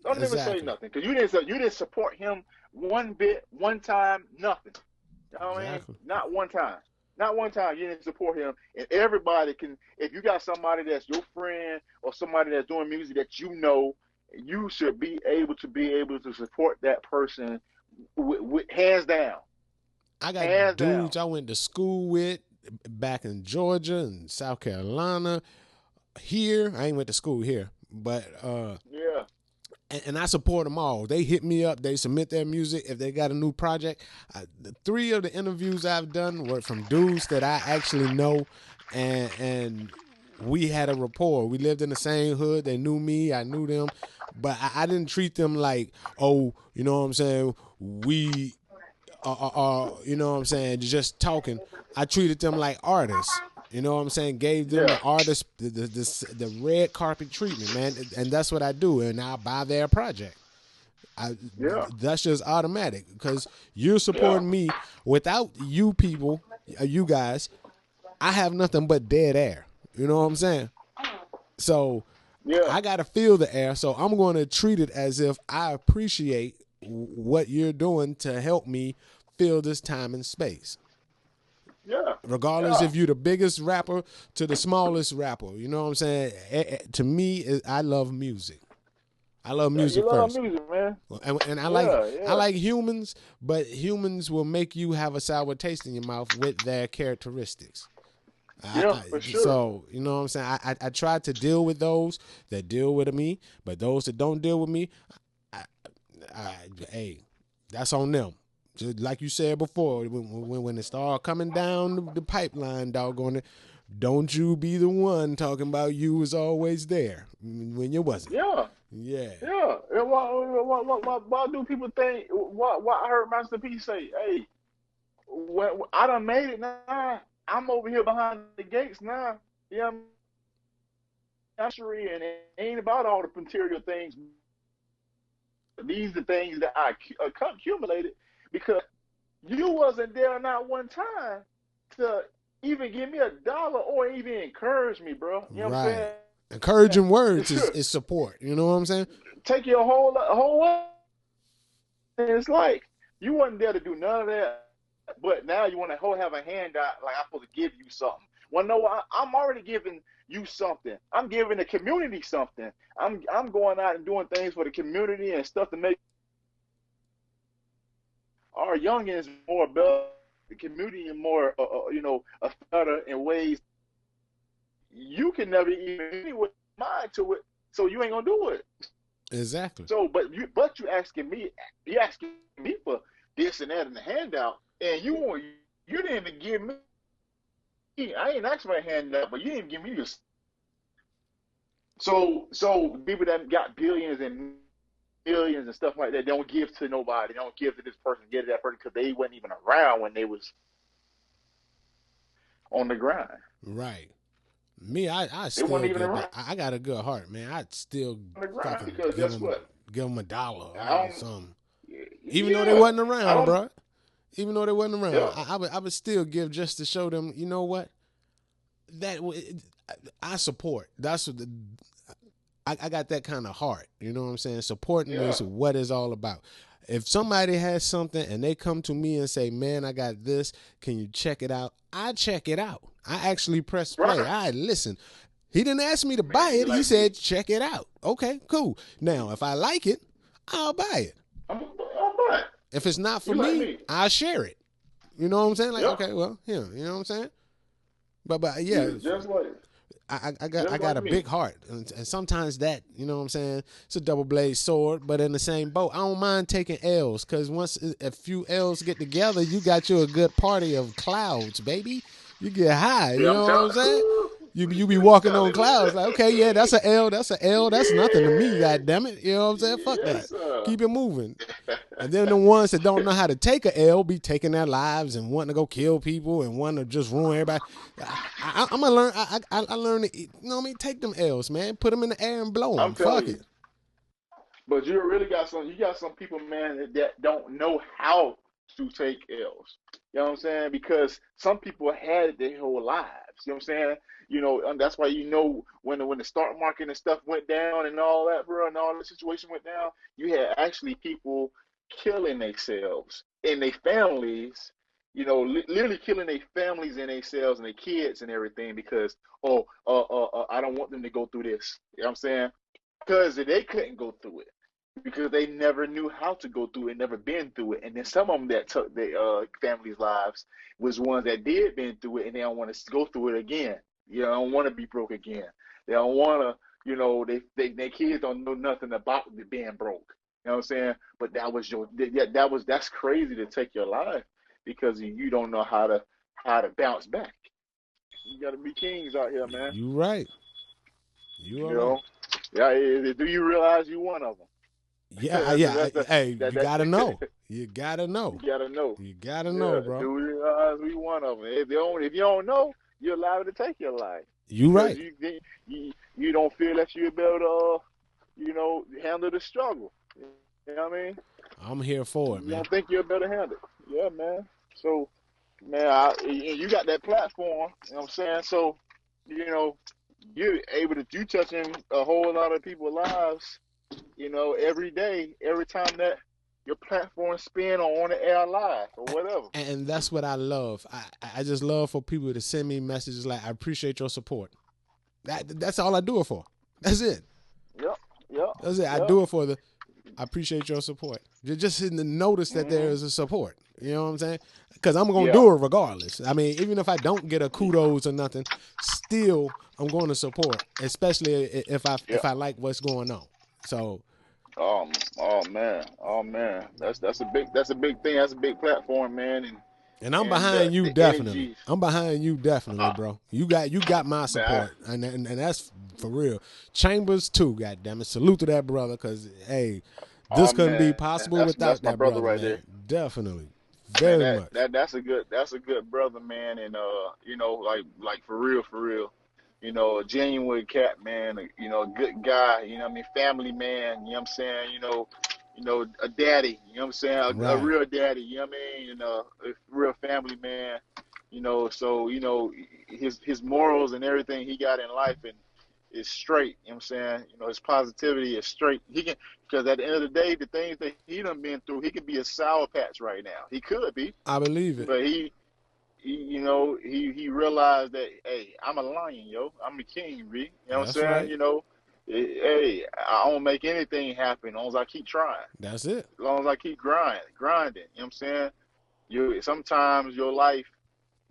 Don't even say Exactly. nothing because you didn't support him one bit, one time, nothing. You know what I mean? Exactly. Not one time. Not one time you didn't support him. And everybody can, if you got somebody that's your friend or somebody that's doing music that you know, you should be able to support that person with hands down. I got Hands down. dudes I went to school with back in Georgia and South Carolina. Here, I ain't went to school here, but Yeah. and I support them all. They hit me up. They submit their music if they got a new project. The 3 of the interviews I've done were from dudes that I actually know, and we had a rapport. We lived in the same hood. They knew me. I knew them, but I didn't treat them like, oh, you know what I'm saying? We you know what I'm saying, just talking. I treated them like artists. You know what I'm saying? Gave them the Yeah. artist the red carpet treatment, man, and that's what I do. And I buy their project. I Yeah. That's just automatic because you're Yeah. supporting me. Without you people, you guys, I have nothing but dead air. You know what I'm saying? So Yeah. I got to feel the air. So I'm going to treat it as if I appreciate what you're doing to help me fill this time and space. Yeah. Regardless Yeah. if you're the biggest rapper to the smallest rapper, you know what I'm saying? To me, I love music. I love Yeah. You music love first, music, man. and Yeah. I Yeah. like humans, but humans will make you have a sour taste in your mouth with their characteristics. Yeah. For sure. So you know what I'm saying. I try to deal with those that deal with me, but those that don't deal with me, hey, that's on them. Just like you said before, when it start coming down the pipeline, doggone it, don't you be the one talking about you was always there when you wasn't. Yeah. Yeah. Yeah. And why do people think? Why I heard Master P say, "Hey, when I done made it now. I'm over here behind the gates now. Yeah, and it ain't about all the material things. These are things that I accumulated because you wasn't there not one time to even give me $1 or even encourage me, bro. You know what I'm Right. saying? Encouraging words is support. You know what I'm saying? Take your whole life. And it's like you wasn't there to do none of that, but now you want to have a handout like I'm supposed to give you something. Well, no, I'm already giving you something. I'm giving the community something. I'm going out and doing things for the community and stuff to make our youngins more better, the community and more, better in ways you can never even anyway mind to it. So you ain't gonna do it. Exactly. So, but you asking me for this and that and the handout, and you didn't even give me. I ain't asked for a handout, but you didn't give me this. So people that got billions and millions and stuff like that don't give to nobody. They don't give to this person, give to that person because they wasn't even around when they was on the grind. Right. Me, I still I got a good heart, man. I'd still fucking give them $1 or something. Even though they wasn't around, bro. Even though they wasn't around, yeah. I would still give just to show them, you know what? That I support. That's what I got that kind of heart. You know what I'm saying? Supporting is what it's all about. If somebody has something and they come to me and say, man, I got this, can you check it out? I check it out. I actually press play. I listen. He didn't ask me to buy it. He said, check it out. Okay, cool. Now, if I like it, I'll buy it. I'll buy it. If it's not for me, I'll share it. You know what I'm saying? Like, okay, well, here. You know what I'm saying? But yeah. Just like I got a big heart, and sometimes that, you know what I'm saying, it's a double-bladed sword, but in the same boat. I don't mind taking L's, because once a few L's get together, you got you a good party of clouds, baby. You get high, you know what I'm saying? You be walking on clouds like, okay, yeah, that's an L, that's nothing to me, goddammit. You know what I'm saying? Fuck that. Keep it moving. And then the ones that don't know how to take a L be taking their lives and wanting to go kill people and wanting to just ruin everybody. I'm gonna learn. I learned to, you know what I mean? Take them L's, man. Put them in the air and blow them. Fuck it. But you really got some people, man, that don't know how to take L's. You know what I'm saying? Because some people had it their whole lives. You know what I'm saying? You know, and that's why, you know, when the stock market and stuff went down and all that, bro, and all the situation went down, you had actually people killing themselves and their families, you know, literally killing their families and themselves and their kids and everything because, I don't want them to go through this. You know what I'm saying? Because they couldn't go through it. Because they never knew how to go through it, never been through it. And then some of them that took their families' lives was ones that did been through it and they don't want to go through it again. You know, don't want to be broke again. They don't want to, you know, their kids don't know nothing about being broke. You know what I'm saying? But that's crazy to take your life because you don't know how to bounce back. You got to be kings out here, man. You right. You know? Yeah. Do you realize you one of them? Yeah. Hey, you gotta know. You gotta know. You gotta know, bro. Do you realize we one of them? If you don't know, you're allowed to take your life. You right. You don't feel that you'll be able to, you know, handle the struggle. You know what I mean? I'm here for it, man. You don't think you're better handle it. Yeah, man. So, man, you got that platform. You know what I'm saying? So, you know, you're able to, you touching a whole lot of people's lives, you know, every day, every time that your platform spin on the air live or whatever. And that's what I love. I just love for people to send me messages like, I appreciate your support. That's all I do it for. That's it. Yep. That's it. I do it for I appreciate your support. Just to notice that there is a support. You know what I'm saying? Because I'm going to do it regardless. I mean, even if I don't get a kudos or nothing, still I'm going to support, especially if I like what's going on. So. Oh man. That's a big thing. That's a big platform, man. And I'm behind you definitely. Energy. I'm behind you definitely, bro. You got my support, and that's for real. Chambers too, goddammit. Salute to that brother, cause hey, this couldn't be possible without that brother right there. Definitely, much. That's a good brother, man. And you know, like for real. You know, a genuine cat, man. A good guy. You know what I mean? Family man. You know what I'm saying? A daddy. You know what I'm saying? A Right. real daddy. You know what I mean? A real family man. So his morals and everything he got in life and is straight. You know what I'm saying? His positivity is straight. He can because at the end of the day, the things that he done been through, he could be a sour patch right now. He could be, I believe it. but he realized that, hey, I'm a lion, yo. I'm the king, B. You know what I'm That's saying? right. Hey, I don't make anything happen as long as I keep trying. That's it. As long as I keep grinding. You know what I'm saying? Sometimes your life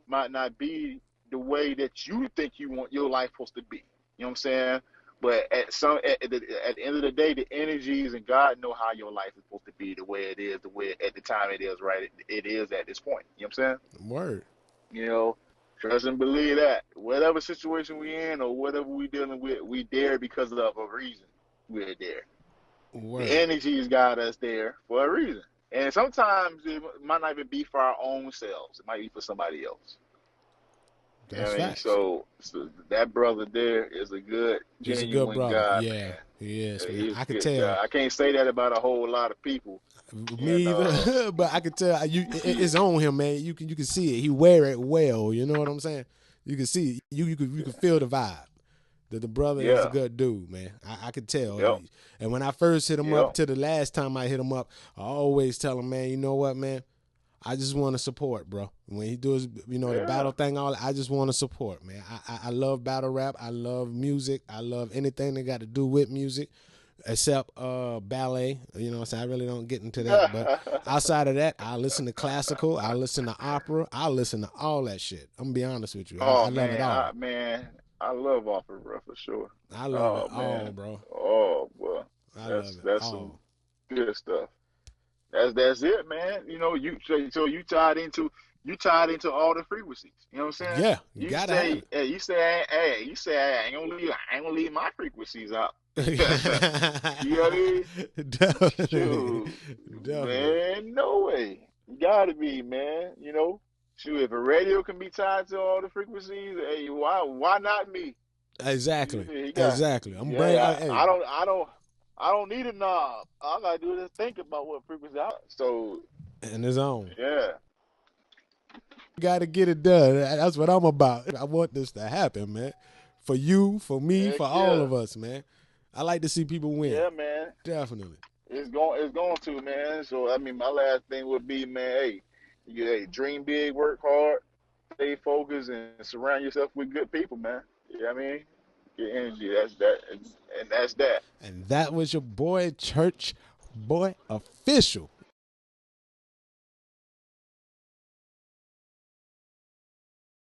might not be the way that you think you want your life supposed to be. You know what I'm saying? But at the end of the day, the energies and God know how your life is supposed to be, the way it is, the way at the time it is, right? It is at this point. You know what I'm saying? Word. You know, trust and believe that. Whatever situation we in or whatever we dealing with, we there because of a reason. We're there. The Word. energies got us there for a reason. And sometimes it might not even be for our own selves. It might be for somebody else. You know That's what I mean? facts. So that brother there is a good, He's a good genuine brother. guy, Yeah, man. he is, man. He's I a could good tell. guy. I can't say that about a whole lot of people. Me And either, but I could tell you see it. it's on him, man. You can see it. He wear it well. You know what I'm saying? You can see it. You can feel the vibe. That the brother is a Yeah. good dude, man. I could tell. Yep. And when I first hit him up, Yep. to the last time I hit him up, I always tell him, man, you know what, man? I just want to support, bro. When he does, the Yeah. battle thing, I just want to support, man. I love battle rap. I love music. I love anything that got to do with music, except ballet. You know what I'm saying? I really don't get into that. But outside of that, I listen to classical. I listen to opera. I listen to all that shit. I'm going to be honest with you. I Oh love it all. I love opera, bro, for sure. I love it Oh all, man. bro. Oh boy. I love it That's some all. good stuff. That's it, man. You tied into all the frequencies. You know what I'm saying? Yeah, you gotta have You say, hey, I ain't gonna leave my frequencies out. You know what I mean? it. Definitely. Shoot, Definitely. man, no way. You gotta be, man. Shoot, if a radio can be tied to all the frequencies, hey, why not me? Exactly. He got, Exactly. I'm bringing. yeah. Hey, I don't need a knob. All I gotta do is think about what frequency. So and his own. yeah, Got to get it done. That's what I'm about. I want this to happen, man. For you, for me, heck for all yeah, of us, man. I like to see people win. yeah, man. Definitely. It's going to, man. So I mean, my last thing would be, man. Hey, dream big, work hard, stay focused, and surround yourself with good people, man. You know what I mean? Your energy. That's that, and that's that. And that was your boy, Church Boi Official.